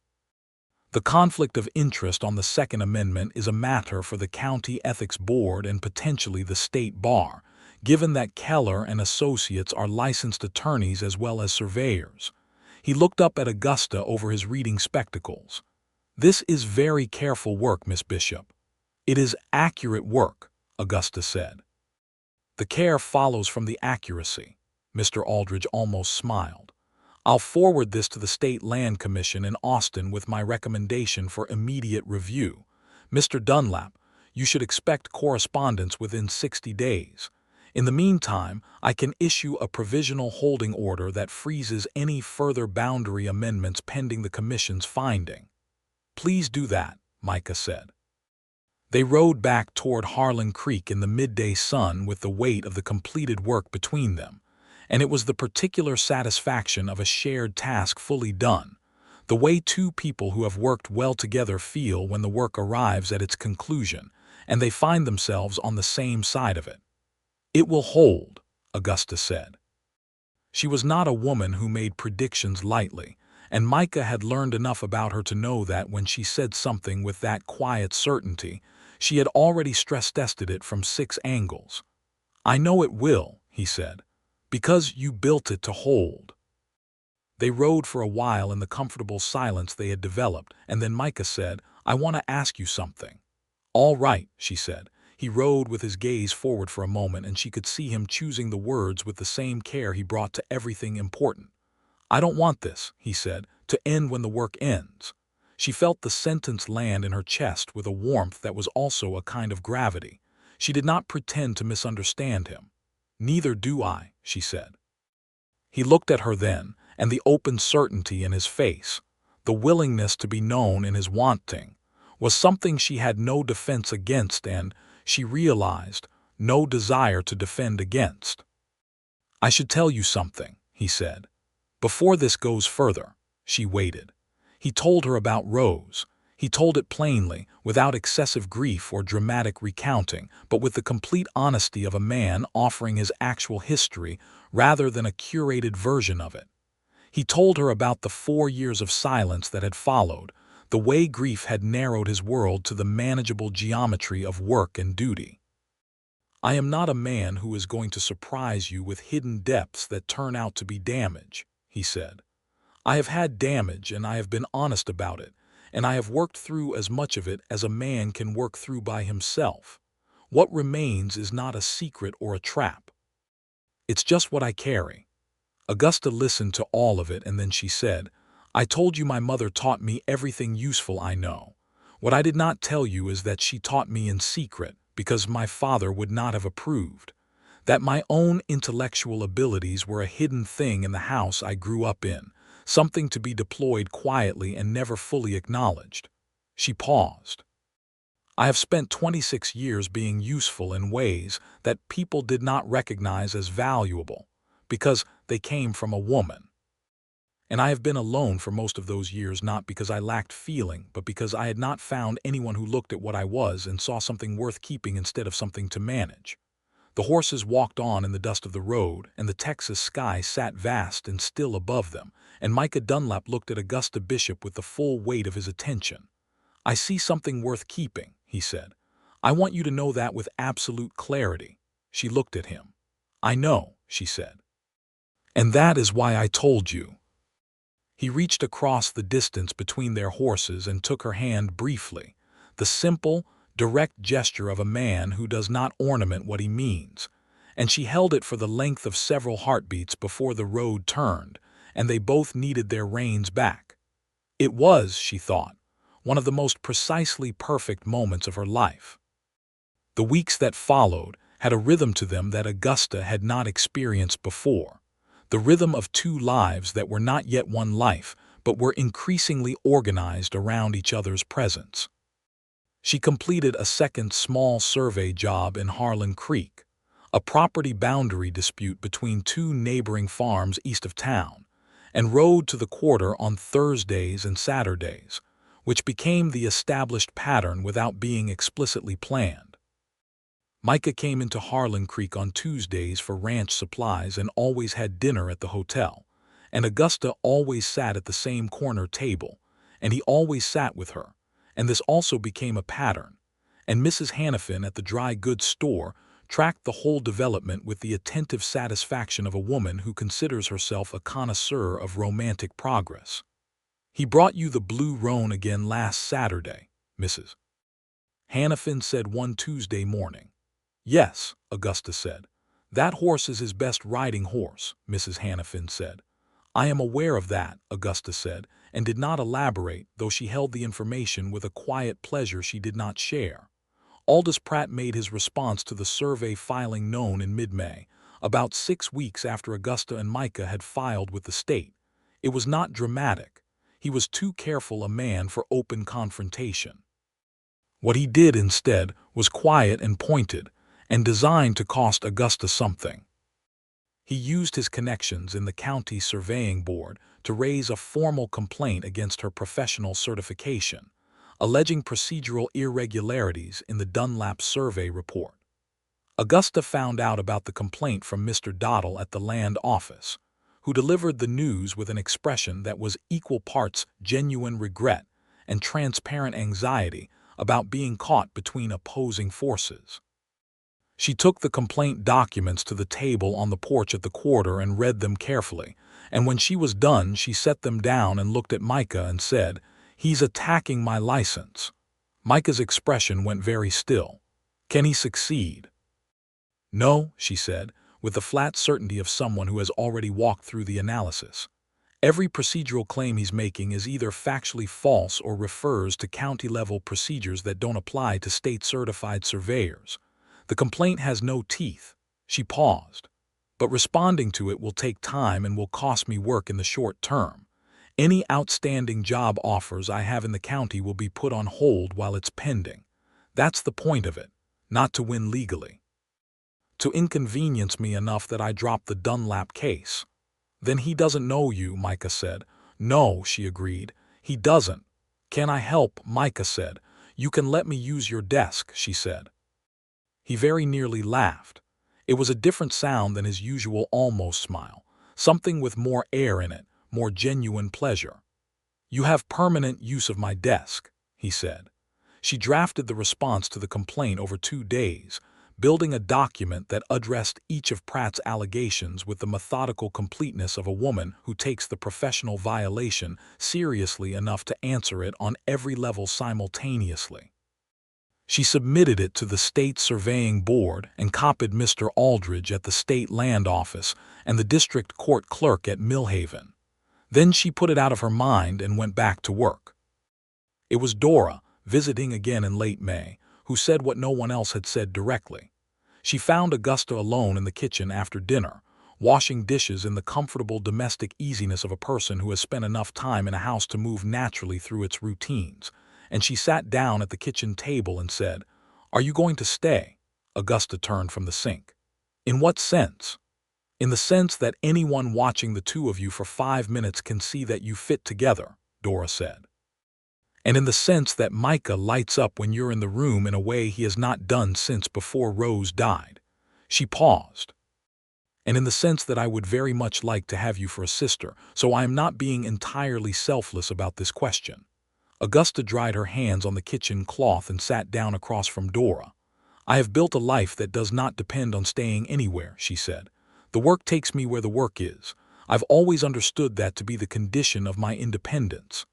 The conflict of interest on the Second Amendment is a matter for the County Ethics Board and potentially the State Bar, given that Keller and Associates are licensed attorneys as well as surveyors." He looked up at Augusta over his reading spectacles. "This is very careful work, Miss Bishop." "It is accurate work," Augusta said. "The care follows from the accuracy," Mr. Aldridge almost smiled. "I'll forward this to the State Land Commission in Austin with my recommendation for immediate review. Mr. Dunlap, you should expect correspondence within 60 days. In the meantime, I can issue a provisional holding order that freezes any further boundary amendments pending the Commission's finding." "Please do that," Micah said. They rode back toward Harlan Creek in the midday sun with the weight of the completed work between them, and it was the particular satisfaction of a shared task fully done, the way two people who have worked well together feel when the work arrives at its conclusion and they find themselves on the same side of it. "It will hold," Augusta said. She was not a woman who made predictions lightly, and Micah had learned enough about her to know that when she said something with that quiet certainty, she had already stress-tested it from 6 angles. "I know it will," he said, Because you built it to hold. They rode for a while in the comfortable silence they had developed, and then Micah said, "I want to ask you something." "All right," she said. He rode with his gaze forward for a moment, and she could see him choosing the words with the same care he brought to everything important. "I don't want this," he said, "to end when the work ends." She felt the sentence land in her chest with a warmth that was also a kind of gravity. She did not pretend to misunderstand him. "Neither do I," she said. He looked at her then, and the open certainty in his face, the willingness to be known in his wanting, was something she had no defense against and, she realized, no desire to defend against. "I should tell you something," he said. "Before this goes further." She waited. He told her about Rose. He told it plainly, without excessive grief or dramatic recounting, but with the complete honesty of a man offering his actual history rather than a curated version of it. He told her about the 4 years of silence that had followed, the way grief had narrowed his world to the manageable geometry of work and duty. "I am not a man who is going to surprise you with hidden depths that turn out to be damage," he said. "I have had damage and I have been honest about it, and I have worked through as much of it as a man can work through by himself. What remains is not a secret or a trap. It's just what I carry." Augusta listened to all of it, and then she said, "I told you my mother taught me everything useful I know. What I did not tell you is that she taught me in secret, because my father would not have approved. That my own intellectual abilities were a hidden thing in the house I grew up in, something to be deployed quietly and never fully acknowledged." She paused. "I have spent 26 years being useful in ways that people did not recognize as valuable, because they came from a woman. And I have been alone for most of those years, not because I lacked feeling, but because I had not found anyone who looked at what I was and saw something worth keeping instead of something to manage." The horses walked on in the dust of the road, and the Texas sky sat vast and still above them, and Micah Dunlap looked at Augusta Bishop with the full weight of his attention. "I see something worth keeping," he said. "I want you to know that with absolute clarity." She looked at him. "I know," she said. "And that is why I told you." He reached across the distance between their horses and took her hand briefly, the simple, direct gesture of a man who does not ornament what he means, and she held it for the length of several heartbeats before the road turned, and they both needed their reins back. It was, she thought, one of the most precisely perfect moments of her life. The weeks that followed had a rhythm to them that Augusta had not experienced before, the rhythm of two lives that were not yet one life, but were increasingly organized around each other's presence. She completed a second small survey job in Harlan Creek, a property boundary dispute between two neighboring farms east of town, and rode to the quarter on Thursdays and Saturdays, which became the established pattern without being explicitly planned. Micah came into Harlan Creek on Tuesdays for ranch supplies and always had dinner at the hotel, and Augusta always sat at the same corner table, and he always sat with her, and this also became a pattern, and Mrs. Hannafin at the dry goods store tracked the whole development with the attentive satisfaction of a woman who considers herself a connoisseur of romantic progress. "He brought you the blue roan again last Saturday," Mrs. Hannafin said one Tuesday morning. "Yes," Augusta said. "That horse is his best riding horse," Mrs. Hannafin said. "I am aware of that," Augusta said, and did not elaborate, though she held the information with a quiet pleasure she did not share. Aldous Pratt made his response to the survey filing known in mid-May, about 6 weeks after Augusta and Micah had filed with the state. It was not dramatic. He was too careful a man for open confrontation. What he did instead was quiet and pointed, and designed to cost Augusta something. He used his connections in the county surveying board to raise a formal complaint against her professional certification, alleging procedural irregularities in the Dunlap survey report. Augusta found out about the complaint from Mr. Dottle at the land office, who delivered the news with an expression that was equal parts genuine regret and transparent anxiety about being caught between opposing forces. She took the complaint documents to the table on the porch at the quarter and read them carefully, and when she was done she set them down and looked at Micah and said, "He's attacking my license." Micah's expression went very still. "Can he succeed?" "No," she said, with the flat certainty of someone who has already walked through the analysis. "Every procedural claim he's making is either factually false or refers to county-level procedures that don't apply to state-certified surveyors. The complaint has no teeth." She paused. "But responding to it will take time and will cost me work in the short term. Any outstanding job offers I have in the county will be put on hold while it's pending. That's the point of it, not to win legally. To inconvenience me enough that I drop the Dunlap case." "Then he doesn't know you," Micah said. "No," she agreed. "He doesn't." "Can I help?" Micah said. "You can let me use your desk," she said. He very nearly laughed. It was a different sound than his usual almost smile, something with more air in it, more genuine pleasure. "You have permanent use of my desk," he said. She drafted the response to the complaint over 2 days, building a document that addressed each of Pratt's allegations with the methodical completeness of a woman who takes the professional violation seriously enough to answer it on every level simultaneously. She submitted it to the State Surveying Board and copied Mr. Aldridge at the State Land Office and the District Court Clerk at Millhaven. Then she put it out of her mind and went back to work. It was Dora, visiting again in late May, who said what no one else had said directly. She found Augusta alone in the kitchen after dinner, washing dishes in the comfortable domestic easiness of a person who has spent enough time in a house to move naturally through its routines, and she sat down at the kitchen table and said, "Are you going to stay?" Augusta turned from the sink. "In what sense?" "In the sense that anyone watching the two of you for 5 minutes can see that you fit together," Dora said. "And in the sense that Micah lights up when you're in the room in a way he has not done since before Rose died." She paused. "And in the sense that I would very much like to have you for a sister, so I am not being entirely selfless about this question." Augusta dried her hands on the kitchen cloth and sat down across from Dora. "I have built a life that does not depend on staying anywhere," she said. "The work takes me where the work is. I've always understood that to be the condition of my independence."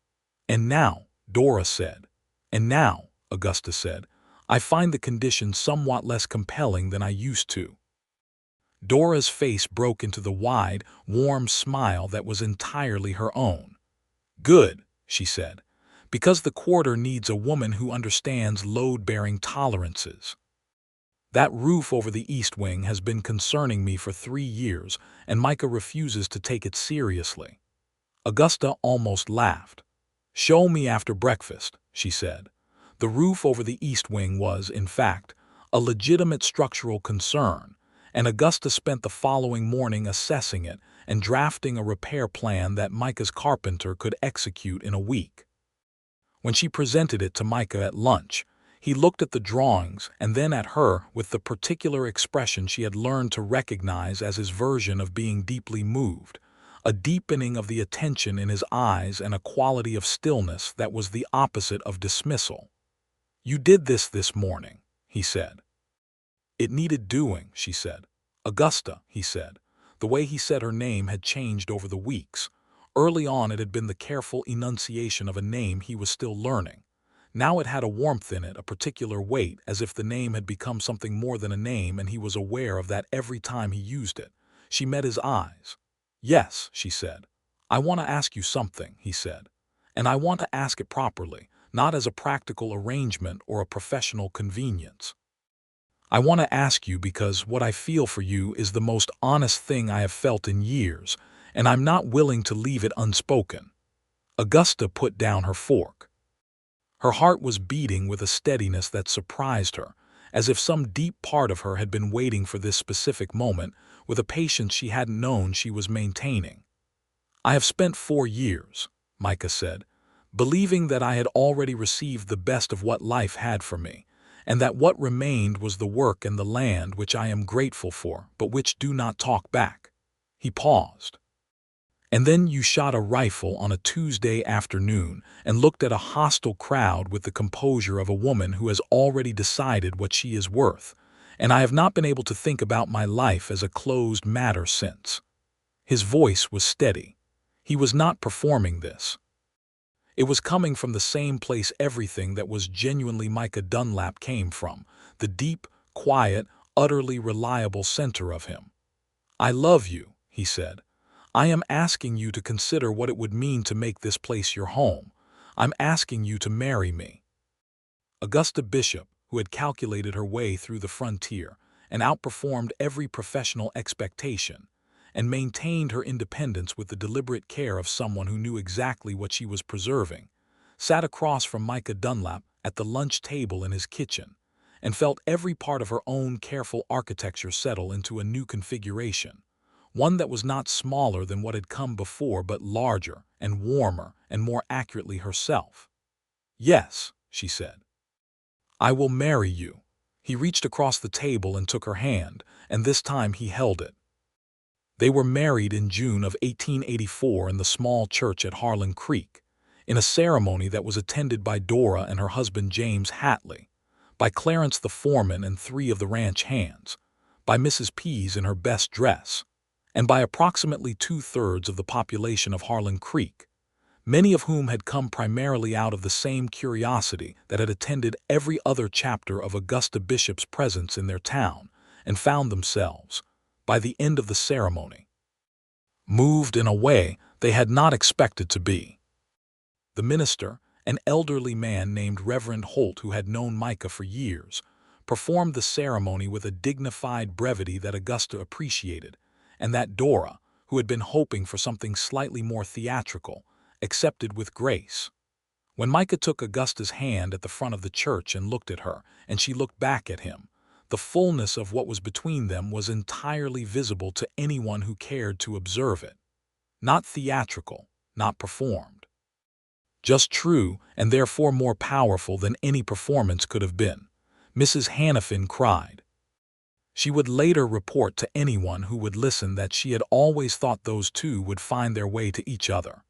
"And now," Dora said. "And now," Augusta said, "I find the condition somewhat less compelling than I used to." Dora's face broke into the wide, warm smile that was entirely her own. "Good," she said, "because the quarter needs a woman who understands load-bearing tolerances. That roof over the east wing has been concerning me for 3 years, and Micah refuses to take it seriously." Augusta almost laughed. "Show me after breakfast," she said. The roof over the east wing was, in fact, a legitimate structural concern, and Augusta spent the following morning assessing it and drafting a repair plan that Micah's carpenter could execute in a week. When she presented it to Micah at lunch, he looked at the drawings and then at her with the particular expression she had learned to recognize as his version of being deeply moved, a deepening of the attention in his eyes and a quality of stillness that was the opposite of dismissal. "You did this morning," he said. "It needed doing," she said. "Augusta," he said. The way he said her name had changed over the weeks. Early on it had been the careful enunciation of a name he was still learning. Now it had a warmth in it, a particular weight, as if the name had become something more than a name and he was aware of that every time he used it. She met his eyes. "Yes," she said. "I want to ask you something," he said. "And I want to ask it properly, not as a practical arrangement or a professional convenience. I want to ask you because what I feel for you is the most honest thing I have felt in years, and I'm not willing to leave it unspoken." Augusta put down her fork. Her heart was beating with a steadiness that surprised her, as if some deep part of her had been waiting for this specific moment with a patience she hadn't known she was maintaining. "I have spent 4 years," Micah said, "believing that I had already received the best of what life had for me, and that what remained was the work and the land which I am grateful for, but which do not talk back." He paused. "And then you shot a rifle on a Tuesday afternoon and looked at a hostile crowd with the composure of a woman who has already decided what she is worth, and I have not been able to think about my life as a closed matter since." His voice was steady. He was not performing this. It was coming from the same place everything that was genuinely Micah Dunlap came from, the deep, quiet, utterly reliable center of him. "I love you," he said. "I am asking you to consider what it would mean to make this place your home. I'm asking you to marry me." Augusta Bishop, who had calculated her way through the frontier and outperformed every professional expectation, and maintained her independence with the deliberate care of someone who knew exactly what she was preserving, sat across from Micah Dunlap at the lunch table in his kitchen, and felt every part of her own careful architecture settle into a new configuration, one that was not smaller than what had come before but larger and warmer and more accurately herself. "Yes," she said. "I will marry you." He reached across the table and took her hand, and this time he held it. They were married in June of 1884 in the small church at Harlan Creek, in a ceremony that was attended by Dora and her husband James Hatley, by Clarence the foreman and 3 of the ranch hands, by Mrs. Pease in her best dress, and by approximately 2/3 of the population of Harlan Creek, many of whom had come primarily out of the same curiosity that had attended every other chapter of Augusta Bishop's presence in their town, and found themselves, by the end of the ceremony, moved in a way they had not expected to be. The minister, an elderly man named Reverend Holt who had known Micah for years, performed the ceremony with a dignified brevity that Augusta appreciated, and that Dora, who had been hoping for something slightly more theatrical, accepted with grace. When Micah took Augusta's hand at the front of the church and looked at her, and she looked back at him, the fullness of what was between them was entirely visible to anyone who cared to observe it. Not theatrical, not performed. Just true, and therefore more powerful than any performance could have been. Mrs. Hannafin cried. She would later report to anyone who would listen that she had always thought those two would find their way to each other,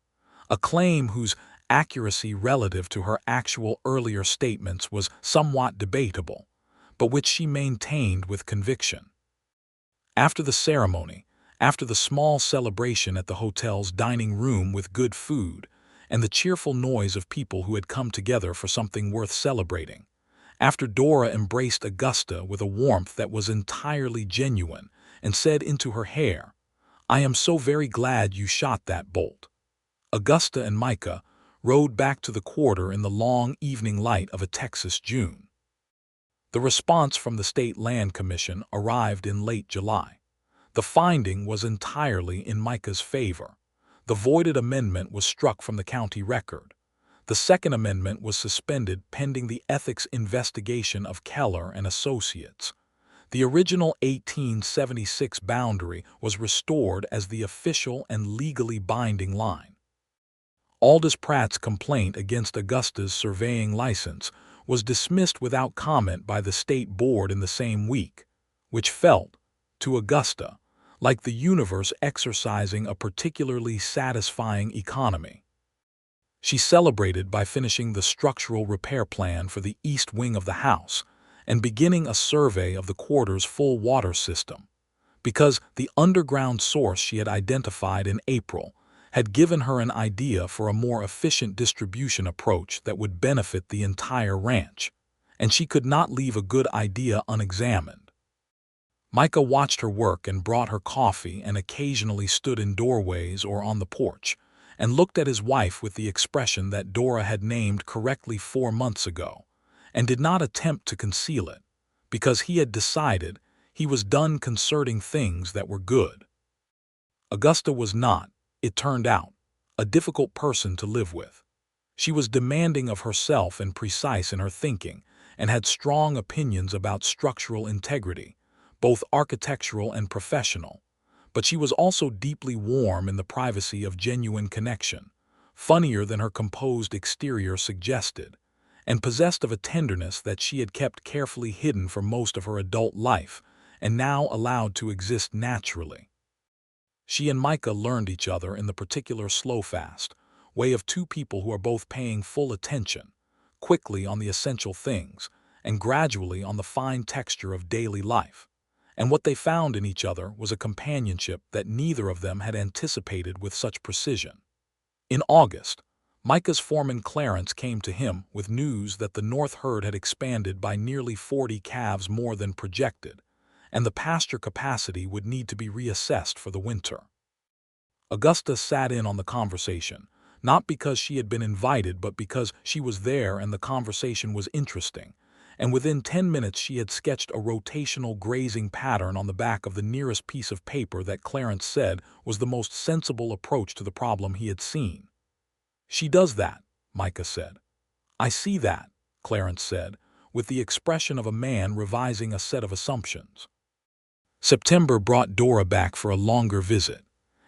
a claim whose accuracy relative to her actual earlier statements was somewhat debatable, but which she maintained with conviction. After the ceremony, after the small celebration at the hotel's dining room with good food, and the cheerful noise of people who had come together for something worth celebrating, after Dora embraced Augusta with a warmth that was entirely genuine and said into her hair, "I am so very glad you shot that bolt," Augusta and Micah rode back to the quarter in the long evening light of a Texas June. The response from the State Land Commission arrived in late July. The finding was entirely in Micah's favor. The voided amendment was struck from the county record. The Second Amendment was suspended pending the ethics investigation of Keller and Associates. The original 1876 boundary was restored as the official and legally binding line. Aldous Pratt's complaint against Augusta's surveying license was dismissed without comment by the state board in the same week, which felt, to Augusta, like the universe exercising a particularly satisfying economy. She celebrated by finishing the structural repair plan for the east wing of the house and beginning a survey of the quarter's full water system, because the underground source she had identified in April had given her an idea for a more efficient distribution approach that would benefit the entire ranch, and she could not leave a good idea unexamined. Micah watched her work and brought her coffee and occasionally stood in doorways or on the porch and looked at his wife with the expression that Dora had named correctly 4 months ago, and did not attempt to conceal it, because he had decided he was done concerting things that were good. Augusta was not, it turned out, a difficult person to live with. She was demanding of herself and precise in her thinking, and had strong opinions about structural integrity, both architectural and professional, but she was also deeply warm in the privacy of genuine connection, funnier than her composed exterior suggested, and possessed of a tenderness that she had kept carefully hidden for most of her adult life and now allowed to exist naturally. She and Micah learned each other in the particular slow-fast way of two people who are both paying full attention, quickly on the essential things, and gradually on the fine texture of daily life. And what they found in each other was a companionship that neither of them had anticipated with such precision. In August, Micah's foreman Clarence came to him with news that the North herd had expanded by nearly 40 calves more than projected, and the pasture capacity would need to be reassessed for the winter. Augusta sat in on the conversation, not because she had been invited but because she was there and the conversation was interesting, and within 10 minutes she had sketched a rotational grazing pattern on the back of the nearest piece of paper that Clarence said was the most sensible approach to the problem he had seen. "She does that," Micah said. "I see that," Clarence said, with the expression of a man revising a set of assumptions. September brought Dora back for a longer visit,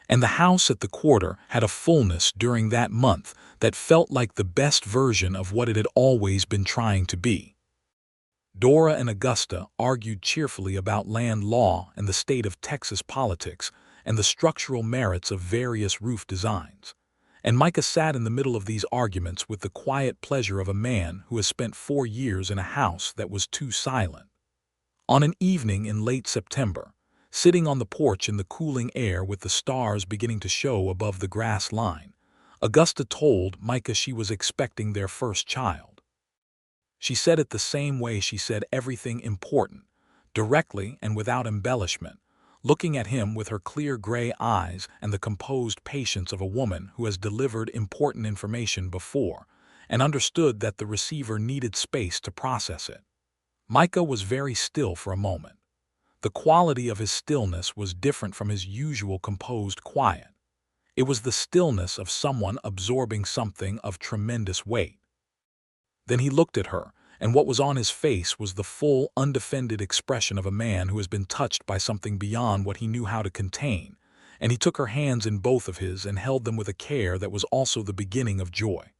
and the house at the quarter had a fullness during that month that felt like the best version of what it had always been trying to be. Dora and Augusta argued cheerfully about land law and the state of Texas politics and the structural merits of various roof designs. And Micah sat in the middle of these arguments with the quiet pleasure of a man who has spent 4 years in a house that was too silent. On an evening in late September, sitting on the porch in the cooling air with the stars beginning to show above the grass line, Augusta told Micah she was expecting their first child. She said it the same way she said everything important, directly and without embellishment, looking at him with her clear gray eyes and the composed patience of a woman who has delivered important information before and understood that the receiver needed space to process it. Micah was very still for a moment. The quality of his stillness was different from his usual composed quiet. It was the stillness of someone absorbing something of tremendous weight. Then he looked at her, and what was on his face was the full, undefended expression of a man who has been touched by something beyond what he knew how to contain, and he took her hands in both of his and held them with a care that was also the beginning of joy.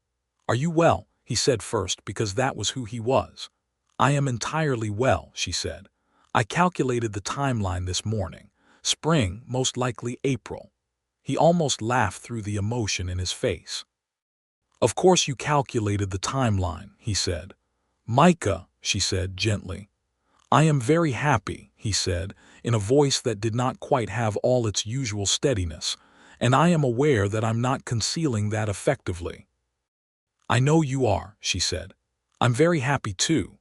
"Are you well?" he said first, because that was who he was. "I am entirely well," she said. "I calculated the timeline this morning. Spring, most likely April." He almost laughed through the emotion in his face. "Of course you calculated the timeline," he said. "Micah," she said gently. "I am very happy," he said, in a voice that did not quite have all its usual steadiness, "and I am aware that I'm not concealing that effectively." "I know you are," she said. "I'm very happy too."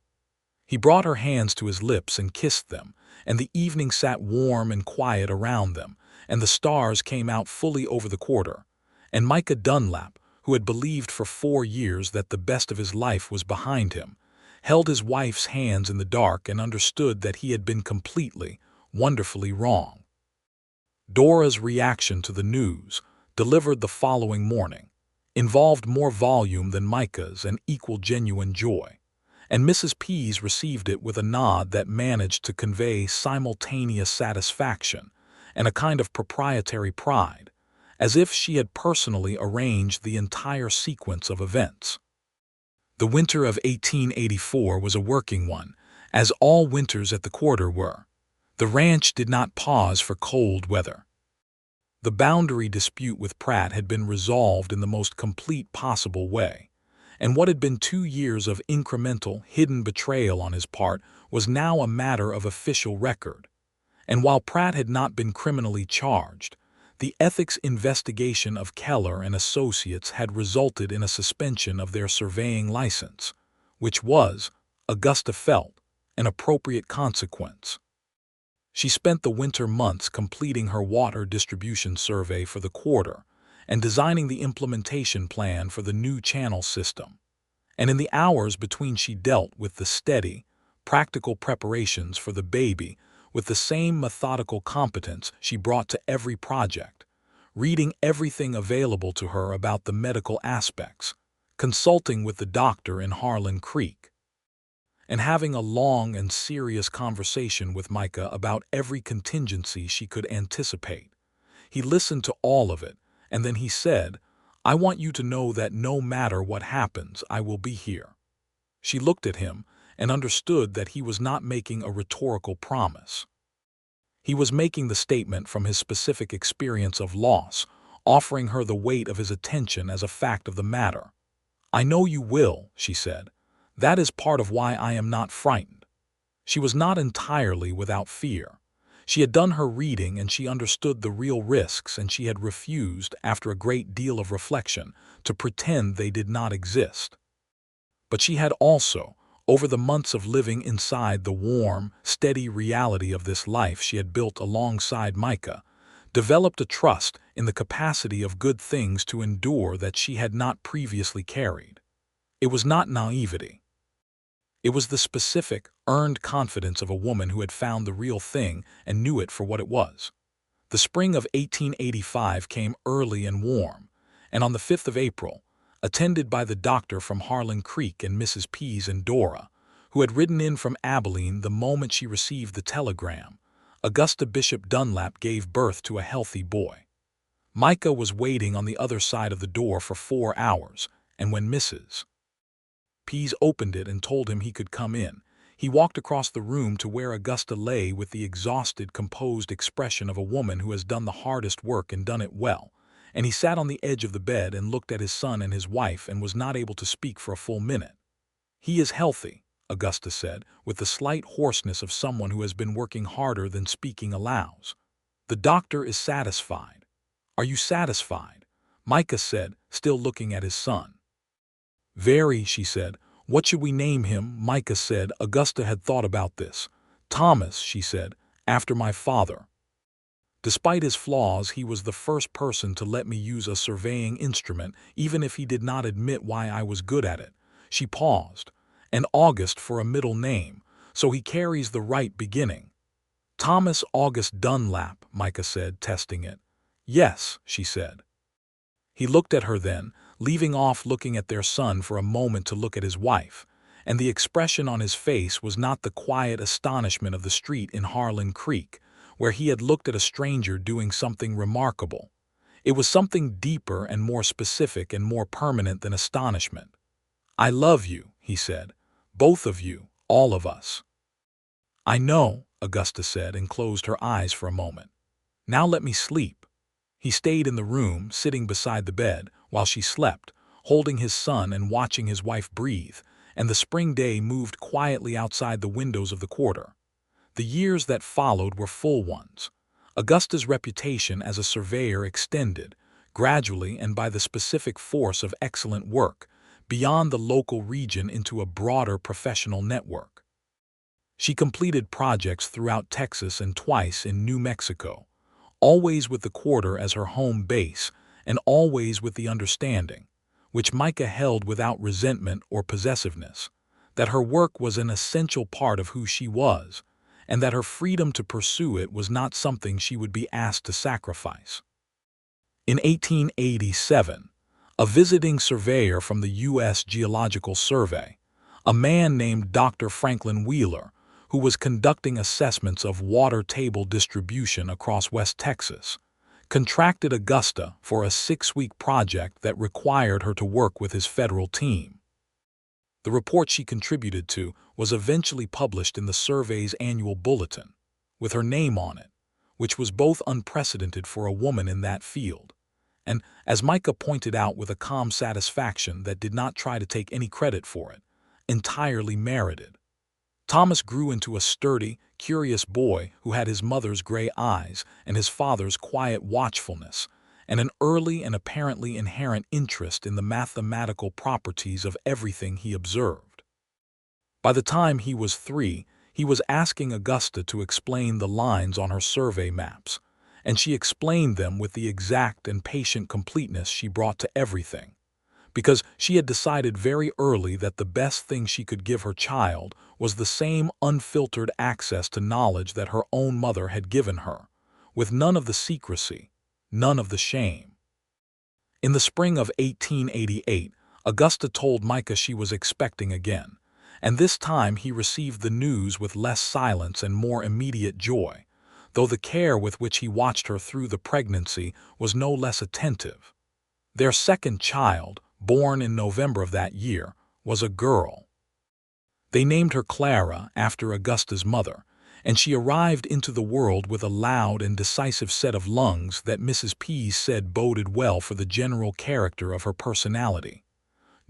He brought her hands to his lips and kissed them, and the evening sat warm and quiet around them, and the stars came out fully over the quarter, and Micah Dunlap, who had believed for 4 years that the best of his life was behind him, held his wife's hands in the dark and understood that he had been completely, wonderfully wrong. Dora's reaction to the news, delivered the following morning, involved more volume than Micah's and equal genuine joy, and Mrs. Pease received it with a nod that managed to convey simultaneous satisfaction and a kind of proprietary pride, as if she had personally arranged the entire sequence of events. The winter of 1884 was a working one, as all winters at the quarter were. The ranch did not pause for cold weather. The boundary dispute with Pratt had been resolved in the most complete possible way, and what had been 2 years of incremental, hidden betrayal on his part was now a matter of official record. And while Pratt had not been criminally charged, the ethics investigation of Keller and Associates had resulted in a suspension of their surveying license, which was, Augusta felt, an appropriate consequence. She spent the winter months completing her water distribution survey for the quarter and designing the implementation plan for the new channel system. And in the hours between she dealt with the steady, practical preparations for the baby with the same methodical competence she brought to every project, reading everything available to her about the medical aspects, consulting with the doctor in Harlan Creek, and having a long and serious conversation with Micah about every contingency she could anticipate. He listened to all of it, and then he said, "I want you to know that no matter what happens, I will be here." She looked at him and understood that he was not making a rhetorical promise. He was making the statement from his specific experience of loss, offering her the weight of his attention as a fact of the matter. "I know you will," she said. That is part of why I am not frightened." She was not entirely without fear. She had done her reading and she understood the real risks, and she had refused, after a great deal of reflection, to pretend they did not exist. But she had also, over the months of living inside the warm, steady reality of this life she had built alongside Micah, developed a trust in the capacity of good things to endure that she had not previously carried. It was not naivety. It was the specific, earned confidence of a woman who had found the real thing and knew it for what it was. The spring of 1885 came early and warm, and on the 5th of April, attended by the doctor from Harlan Creek and Mrs. Pease and Dora, who had ridden in from Abilene the moment she received the telegram, Augusta Bishop Dunlap gave birth to a healthy boy. Micah was waiting on the other side of the door for 4 hours, and when Mrs. Pease opened it and told him he could come in, he walked across the room to where Augusta lay with the exhausted, composed expression of a woman who has done the hardest work and done it well, and he sat on the edge of the bed and looked at his son and his wife and was not able to speak for a full minute. "He is healthy," Augusta said, with the slight hoarseness of someone who has been working harder than speaking allows. "The doctor is satisfied." "Are you satisfied?" Micah said, still looking at his son. "Very," she said. "What should we name him?" Micah said. Augusta had thought about this. "Thomas," she said, "after my father. Despite his flaws, he was the first person to let me use a surveying instrument, even if he did not admit why I was good at it." She paused. "And August for a middle name, so he carries the right beginning." "Thomas August Dunlap," Micah said, testing it. "Yes," she said. He looked at her then, leaving off looking at their son for a moment to look at his wife, and the expression on his face was not the quiet astonishment of the street in Harlan Creek, where he had looked at a stranger doing something remarkable. It was something deeper and more specific and more permanent than astonishment. "I love you," he said. "Both of you, all of us." "I know," Augusta said, and closed her eyes for a moment. "Now let me sleep." He stayed in the room, sitting beside the bed, while she slept, holding his son and watching his wife breathe, and the spring day moved quietly outside the windows of the quarter. The years that followed were full ones. Augusta's reputation as a surveyor extended, gradually and by the specific force of excellent work, beyond the local region into a broader professional network. She completed projects throughout Texas and twice in New Mexico, always with the quarter as her home base, and always with the understanding, which Micah held without resentment or possessiveness, that her work was an essential part of who she was, and that her freedom to pursue it was not something she would be asked to sacrifice. In 1887, a visiting surveyor from the U.S. Geological Survey, a man named Dr. Franklin Wheeler, who was conducting assessments of water table distribution across West Texas, contracted Augusta for a 6-week project that required her to work with his federal team. The report she contributed to was eventually published in the survey's annual bulletin, with her name on it, which was both unprecedented for a woman in that field, and, as Micah pointed out with a calm satisfaction that did not try to take any credit for it, entirely merited. Thomas grew into a sturdy, curious boy who had his mother's gray eyes and his father's quiet watchfulness, and an early and apparently inherent interest in the mathematical properties of everything he observed. By the time he was 3, he was asking Augusta to explain the lines on her survey maps, and she explained them with the exact and patient completeness she brought to everything, because she had decided very early that the best thing she could give her child was the same unfiltered access to knowledge that her own mother had given her, with none of the secrecy, none of the shame. In the spring of 1888, Augusta told Micah she was expecting again, and this time he received the news with less silence and more immediate joy, though the care with which he watched her through the pregnancy was no less attentive. Their second child, born in November of that year, was a girl. They named her Clara after Augusta's mother, and she arrived into the world with a loud and decisive set of lungs that Mrs. Pease said boded well for the general character of her personality.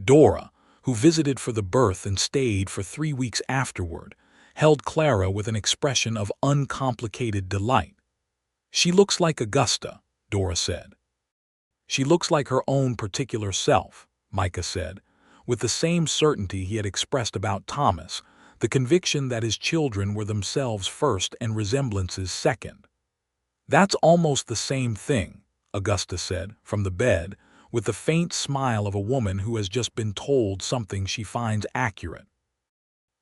Dora, who visited for the birth and stayed for 3 weeks afterward, held Clara with an expression of uncomplicated delight. "She looks like Augusta," Dora said. "She looks like her own particular self," Micah said, with the same certainty he had expressed about Thomas, the conviction that his children were themselves first and resemblances second. "That's almost the same thing," Augusta said, from the bed, with the faint smile of a woman who has just been told something she finds accurate.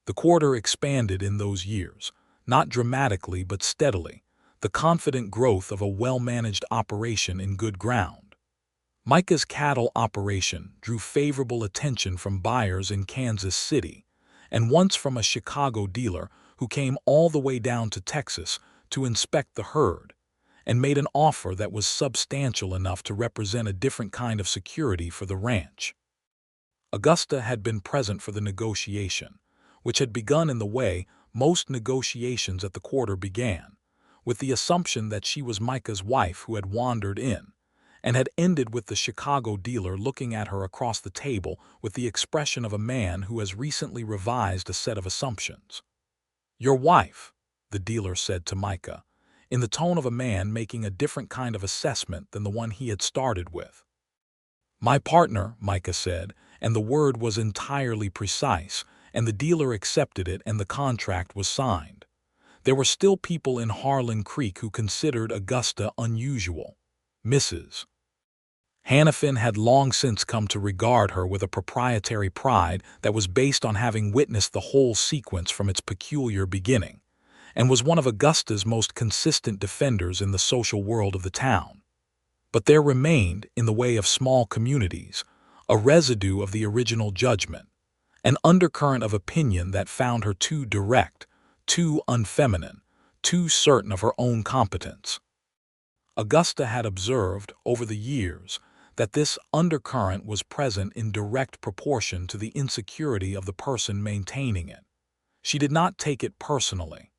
The quarter expanded in those years, not dramatically but steadily, the confident growth of a well-managed operation in good ground. Micah's cattle operation drew favorable attention from buyers in Kansas City, and once from a Chicago dealer who came all the way down to Texas to inspect the herd, and made an offer that was substantial enough to represent a different kind of security for the ranch. Augusta had been present for the negotiation, which had begun in the way most negotiations at the quarter began, with the assumption that she was Micah's wife who had wandered in, and had ended with the Chicago dealer looking at her across the table with the expression of a man who has recently revised a set of assumptions. "Your wife," the dealer said to Micah, in the tone of a man making a different kind of assessment than the one he had started with. "My partner," Micah said, and the word was entirely precise, and the dealer accepted it and the contract was signed. There were still people in Harlan Creek who considered Augusta unusual. Mrs. Hannafin had long since come to regard her with a proprietary pride that was based on having witnessed the whole sequence from its peculiar beginning, and was one of Augusta's most consistent defenders in the social world of the town. But there remained, in the way of small communities, a residue of the original judgment, an undercurrent of opinion that found her too direct, too unfeminine, too certain of her own competence. Augusta had observed, over the years, that this undercurrent was present in direct proportion to the insecurity of the person maintaining it. She did not take it personally.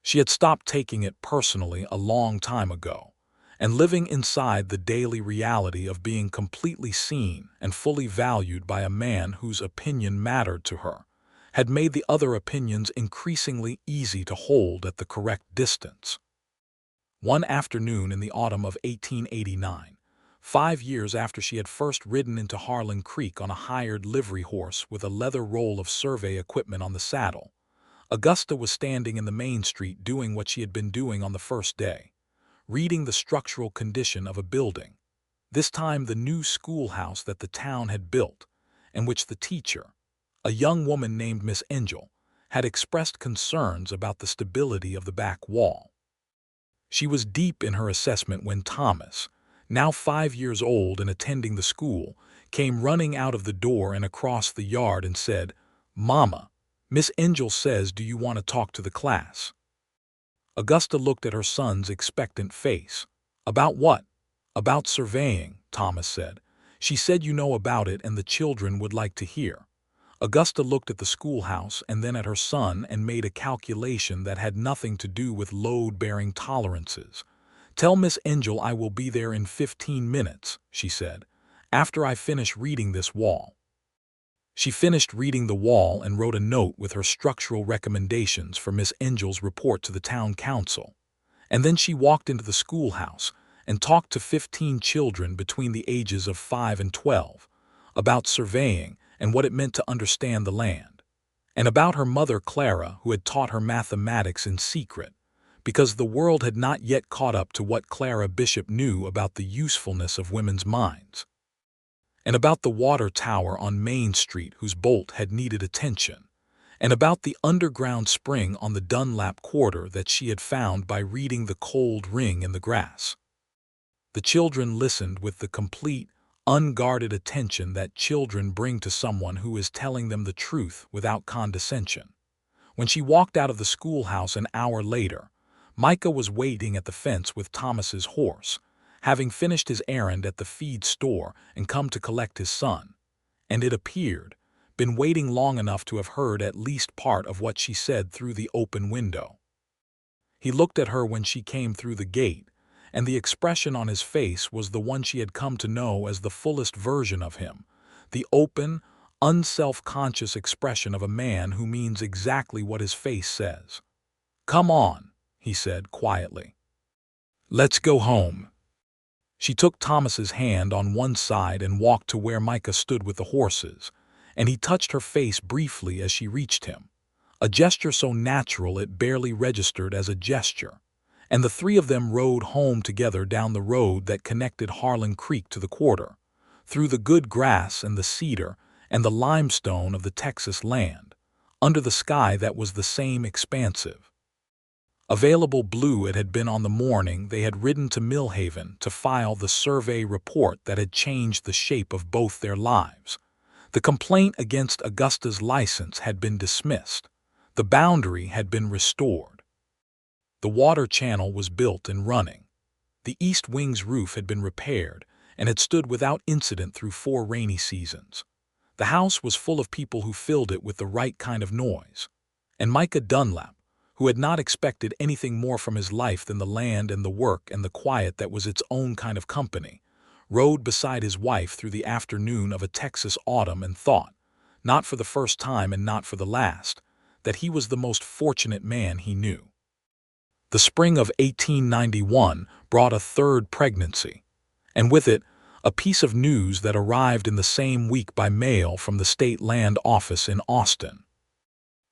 She had stopped taking it personally a long time ago, and living inside the daily reality of being completely seen and fully valued by a man whose opinion mattered to her, had made the other opinions increasingly easy to hold at the correct distance. One afternoon in the autumn of 1889, 5 years after she had first ridden into Harlan Creek on a hired livery horse with a leather roll of survey equipment on the saddle, Augusta was standing in the main street doing what she had been doing on the first day, reading the structural condition of a building, this time the new schoolhouse that the town had built, and which the teacher, a young woman named Miss Angel, had expressed concerns about the stability of the back wall. She was deep in her assessment when Thomas, now 5 years old and attending the school, came running out of the door and across the yard and said, "Mama, Miss Angel says, do you want to talk to the class?" Augusta looked at her son's expectant face. "About what?" "About surveying," Thomas said. "She said you know about it and the children would like to hear." Augusta looked at the schoolhouse and then at her son and made a calculation that had nothing to do with load-bearing tolerances. "Tell Miss Angel I will be there in 15 minutes, she said, "after I finish reading this wall." She finished reading the wall and wrote a note with her structural recommendations for Miss Angel's report to the town council. And then she walked into the schoolhouse and talked to 15 children between the ages of 5 and 12 about surveying and what it meant to understand the land, and about her mother Clara, who had taught her mathematics in secret, because the world had not yet caught up to what Clara Bishop knew about the usefulness of women's minds, and about the water tower on Main Street whose bolt had needed attention, and about the underground spring on the Dunlap quarter that she had found by reading the cold ring in the grass. The children listened with the complete, unguarded attention that children bring to someone who is telling them the truth without condescension. When she walked out of the schoolhouse an hour later, Micah was waiting at the fence with Thomas's horse, having finished his errand at the feed store and come to collect his son, and it appeared, been waiting long enough to have heard at least part of what she said through the open window. He looked at her when she came through the gate, and the expression on his face was the one she had come to know as the fullest version of him, the open, unself-conscious expression of a man who means exactly what his face says. "Come on," he said quietly. "Let's go home." She took Thomas's hand on one side and walked to where Micah stood with the horses, and he touched her face briefly as she reached him, a gesture so natural it barely registered as a gesture, and the three of them rode home together down the road that connected Harlan Creek to the quarter, through the good grass and the cedar and the limestone of the Texas land, under the sky that was the same expansive, available blue it had been on the morning they had ridden to Millhaven to file the survey report that had changed the shape of both their lives. The complaint against Augusta's license had been dismissed. The boundary had been restored. The water channel was built and running. The east wing's roof had been repaired and had stood without incident through 4 rainy seasons. The house was full of people who filled it with the right kind of noise. And Micah Dunlap, who had not expected anything more from his life than the land and the work and the quiet that was its own kind of company, rode beside his wife through the afternoon of a Texas autumn and thought, not for the first time and not for the last, that he was the most fortunate man he knew. The spring of 1891 brought a third pregnancy, and with it, a piece of news that arrived in the same week by mail from the State Land Office in Austin.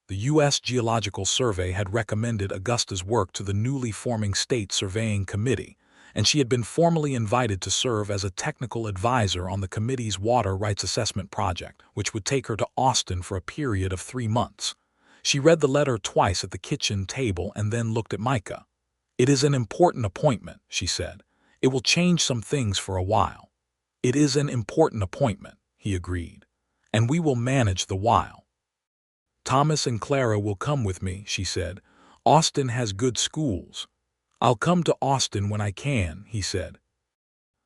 The U.S. Geological Survey had recommended Augusta's work to the newly forming State Surveying Committee, and she had been formally invited to serve as a technical advisor on the committee's water rights assessment project, which would take her to Austin for a period of 3 months. She read the letter twice at the kitchen table and then looked at Micah. "It is an important appointment," she said. "It will change some things for a while." "It is an important appointment," he agreed, "and we will manage the while." "Thomas and Clara will come with me," she said. "Austin has good schools." "I'll come to Austin when I can," he said.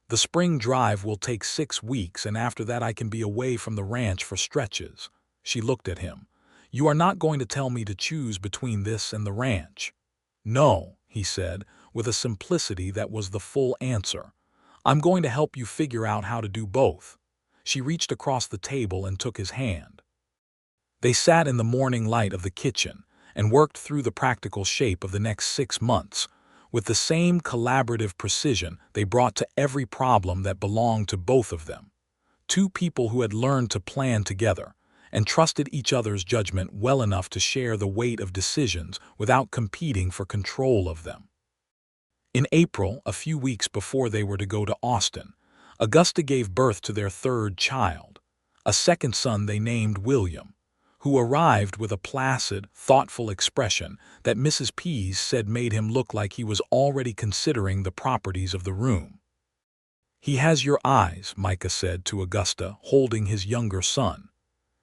"The spring drive will take 6 weeks, and after that I can be away from the ranch for stretches." She looked at him. "You are not going to tell me to choose between this and the ranch?" "No," he said, with a simplicity that was the full answer. "I'm going to help you figure out how to do both." She reached across the table and took his hand. They sat in the morning light of the kitchen and worked through the practical shape of the next 6 months, with the same collaborative precision they brought to every problem that belonged to both of them. 2 people who had learned to plan together and trusted each other's judgment well enough to share the weight of decisions without competing for control of them. In April, a few weeks before they were to go to Austin, Augusta gave birth to their 3rd child, a second son they named William, who arrived with a placid, thoughtful expression that Mrs. Pease said made him look like he was already considering the properties of the room. "He has your eyes," Micah said to Augusta, holding his younger son.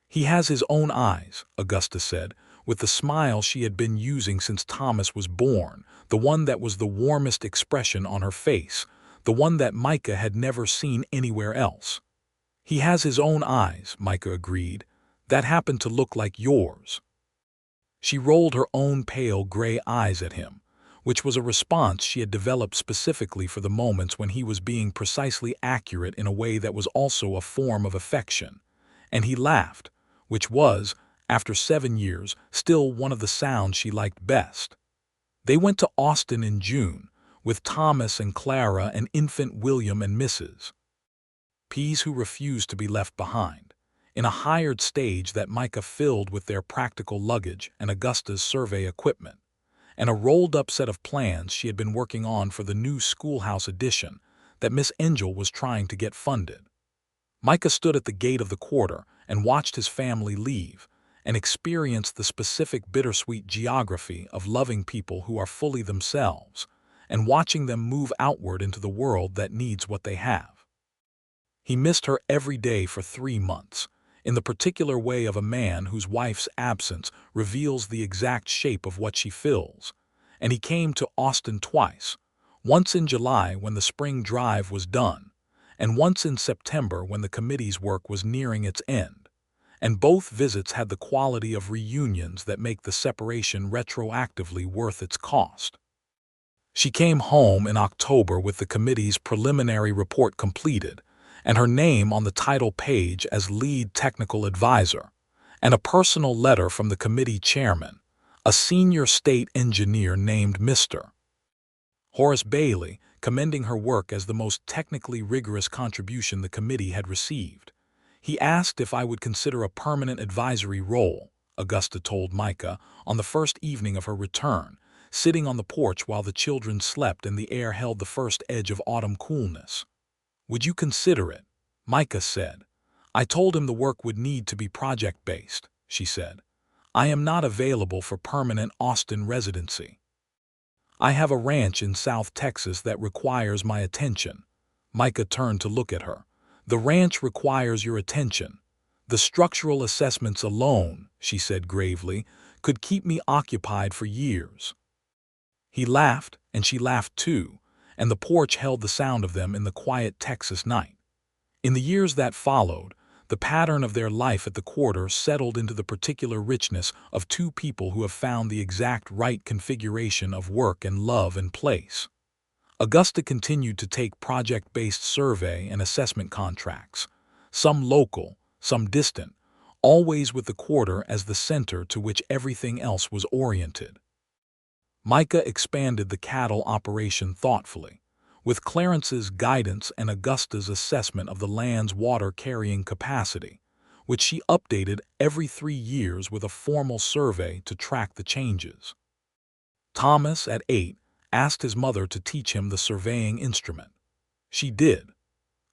"He has his own eyes," Augusta said, with the smile she had been using since Thomas was born, the one that was the warmest expression on her face, the one that Micah had never seen anywhere else. "He has his own eyes," Micah agreed, "that happen to look like yours." She rolled her own pale gray eyes at him, which was a response she had developed specifically for the moments when he was being precisely accurate in a way that was also a form of affection, and he laughed, which was, after 7 years, still one of the sounds she liked best. They went to Austin in June, with Thomas and Clara and infant William and Mrs. Pease, who refused to be left behind, in a hired stage that Micah filled with their practical luggage and Augusta's survey equipment, and a rolled-up set of plans she had been working on for the new schoolhouse addition that Miss Angel was trying to get funded. Micah stood at the gate of the quarter and watched his family leave, and experienced the specific bittersweet geography of loving people who are fully themselves, and watching them move outward into the world that needs what they have. He missed her every day for 3 months, in the particular way of a man whose wife's absence reveals the exact shape of what she fills, and he came to Austin twice, once in July when the spring drive was done, and once in September when the committee's work was nearing its end, and both visits had the quality of reunions that make the separation retroactively worth its cost. She came home in October with the committee's preliminary report completed, and her name on the title page as lead technical advisor, and a personal letter from the committee chairman, a senior state engineer named Mr. Horace Bailey, commending her work as the most technically rigorous contribution the committee had received. He asked if I would consider a permanent advisory role, Augusta told Micah on the first evening of her return, sitting on the porch while the children slept and the air held the first edge of autumn coolness. "Would you consider it?" Micah said. "I told him the work would need to be project-based," she said. "I am not available for permanent Austin residency. I have a ranch in South Texas that requires my attention." Micah turned to look at her. "The ranch requires your attention. The structural assessments alone," she said gravely, "could keep me occupied for years." He laughed, and she laughed too, and the porch held the sound of them in the quiet Texas night. In the years that followed, the pattern of their life at the quarter settled into the particular richness of two people who have found the exact right configuration of work and love and place. Augusta continued to take project-based survey and assessment contracts, some local, some distant, always with the quarter as the center to which everything else was oriented. Micah expanded the cattle operation thoughtfully, with Clarence's guidance and Augusta's assessment of the land's water-carrying capacity, which she updated every 3 years with a formal survey to track the changes. Thomas, at 8, asked his mother to teach him the surveying instrument. She did.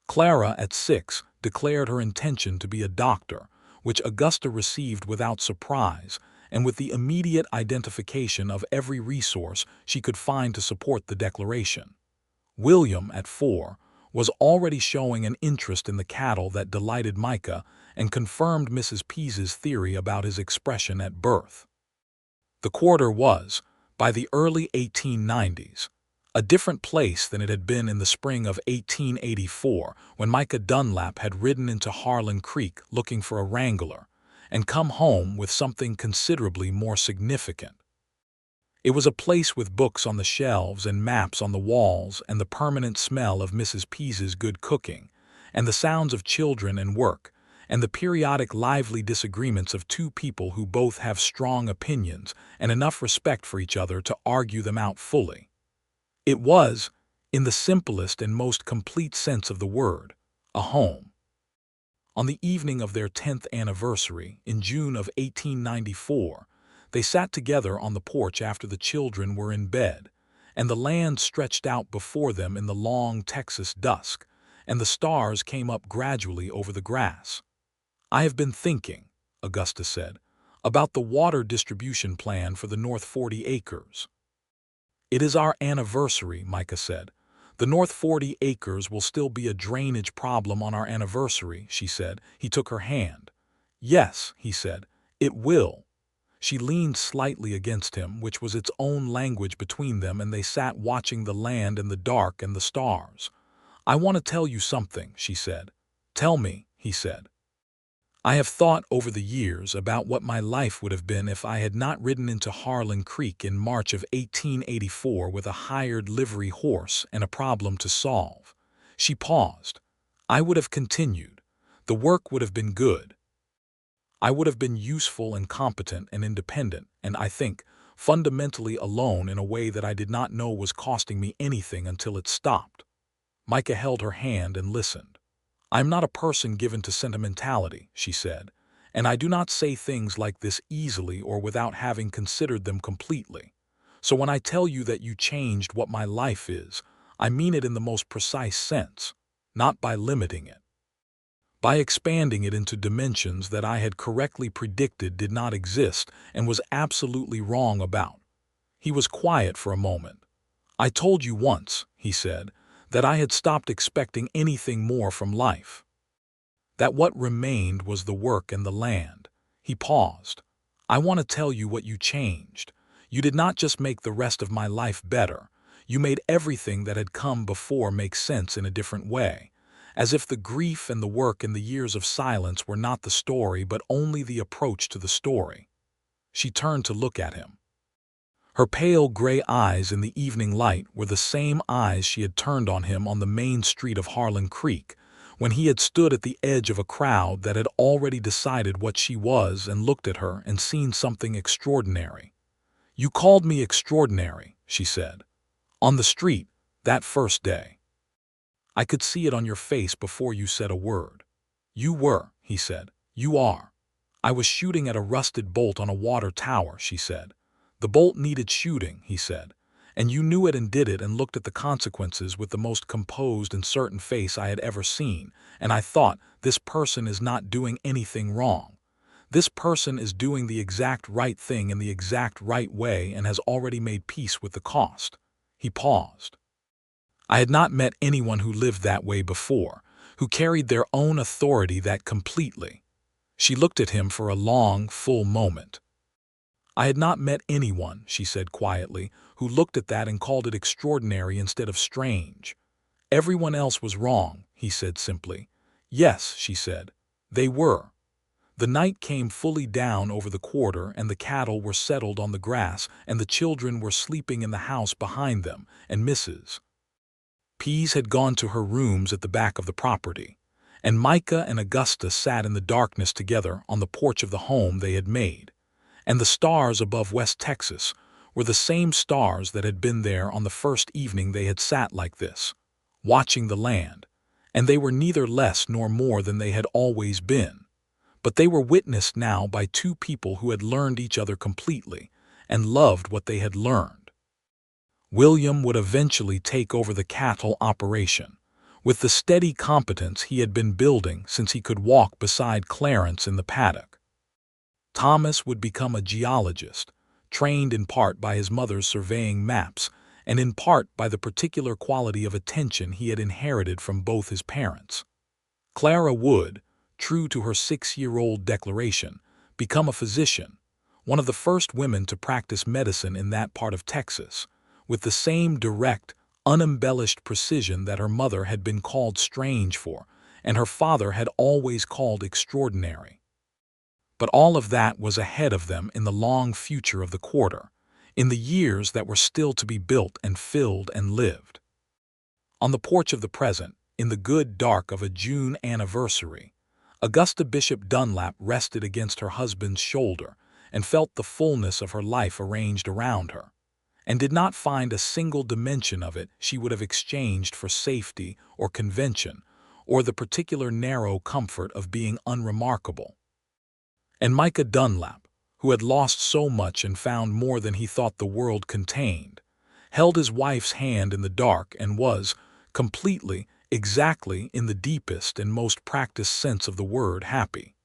Clara, at 6, declared her intention to be a doctor, which Augusta received without surprise and with the immediate identification of every resource she could find to support the declaration. William, at 4, was already showing an interest in the cattle that delighted Micah and confirmed Mrs. Pease's theory about his expression at birth. The quarter was, by the early 1890s, a different place than it had been in the spring of 1884 when Micah Dunlap had ridden into Harlan Creek looking for a wrangler and come home with something considerably more significant. It was a place with books on the shelves and maps on the walls and the permanent smell of Mrs. Pease's good cooking, and the sounds of children and work, and the periodic lively disagreements of two people who both have strong opinions and enough respect for each other to argue them out fully. It was, in the simplest and most complete sense of the word, a home. On the evening of their 10th anniversary, in June of 1894, they sat together on the porch after the children were in bed, and the land stretched out before them in the long Texas dusk, and the stars came up gradually over the grass. "I have been thinking," Augusta said, "about the water distribution plan for the North 40 acres. "It is our anniversary," Micah said. "The North 40 acres will still be a drainage problem on our anniversary," she said. He took her hand. "Yes," he said, "it will." She leaned slightly against him, which was its own language between them, and they sat watching the land and the dark and the stars. "I want to tell you something," she said. "Tell me," he said. "I have thought over the years about what my life would have been if I had not ridden into Harlan Creek in March of 1884 with a hired livery horse and a problem to solve." She paused. "I would have continued. The work would have been good. I would have been useful and competent and independent, and I think, fundamentally alone in a way that I did not know was costing me anything until it stopped." Micah held her hand and listened. "I am not a person given to sentimentality," she said, "and I do not say things like this easily or without having considered them completely. So when I tell you that you changed what my life is, I mean it in the most precise sense, not by limiting it. By expanding it into dimensions that I had correctly predicted did not exist and was absolutely wrong about." He was quiet for a moment. "I told you once," he said, "that I had stopped expecting anything more from life. That what remained was the work and the land." He paused. "I want to tell you what you changed. You did not just make the rest of my life better. You made everything that had come before make sense in a different way. As if the grief and the work and the years of silence were not the story but only the approach to the story." She turned to look at him. Her pale gray eyes in the evening light were the same eyes she had turned on him on the main street of Harlan Creek, when he had stood at the edge of a crowd that had already decided what she was and looked at her and seen something extraordinary. "You called me extraordinary," she said. "On the street, that first day. I could see it on your face before you said a word." "You were," he said. "You are." "I was shooting at a rusted bolt on a water tower," she said. "The bolt needed shooting," he said. "And you knew it and did it and looked at the consequences with the most composed and certain face I had ever seen, and I thought, this person is not doing anything wrong. This person is doing the exact right thing in the exact right way and has already made peace with the cost." He paused. "I had not met anyone who lived that way before, who carried their own authority that completely." She looked at him for a long, full moment. "I had not met anyone," she said quietly, "who looked at that and called it extraordinary instead of strange." "Everyone else was wrong," he said simply. "Yes," she said, "they were." The night came fully down over the quarter, and the cattle were settled on the grass, and the children were sleeping in the house behind them, and Mrs. Pease had gone to her rooms at the back of the property, and Micah and Augusta sat in the darkness together on the porch of the home they had made. And the stars above West Texas were the same stars that had been there on the first evening they had sat like this, watching the land, and they were neither less nor more than they had always been. But they were witnessed now by two people who had learned each other completely and loved what they had learned. William would eventually take over the cattle operation, with the steady competence he had been building since he could walk beside Clarence in the paddock. Thomas would become a geologist, trained in part by his mother's surveying maps and in part by the particular quality of attention he had inherited from both his parents. Clara would, true to her 6-year-old declaration, become a physician, one of the first women to practice medicine in that part of Texas, with the same direct, unembellished precision that her mother had been called strange for, and her father had always called extraordinary. But all of that was ahead of them in the long future of the quarter, in the years that were still to be built and filled and lived. On the porch of the present, in the good dark of a June anniversary, Augusta Bishop Dunlap rested against her husband's shoulder and felt the fullness of her life arranged around her, and did not find a single dimension of it she would have exchanged for safety or convention or the particular narrow comfort of being unremarkable. And Micah Dunlap, who had lost so much and found more than he thought the world contained, held his wife's hand in the dark and was, completely, exactly in the deepest and most practiced sense of the word, happy.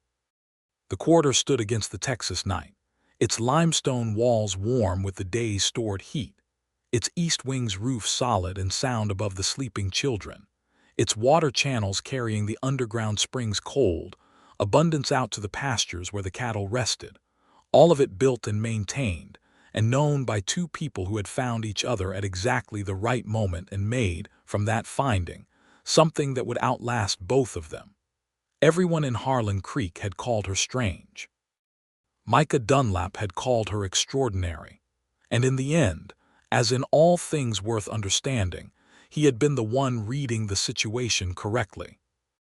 The quarter stood against the Texas night, its limestone walls warm with the day's stored heat, its east wing's roof solid and sound above the sleeping children, its water channels carrying the underground springs cold, abundance out to the pastures where the cattle rested, all of it built and maintained, and known by two people who had found each other at exactly the right moment and made, from that finding, something that would outlast both of them. Everyone in Harlan Creek had called her strange. Micah Dunlap had called her extraordinary. And in the end, as in all things worth understanding, he had been the one reading the situation correctly.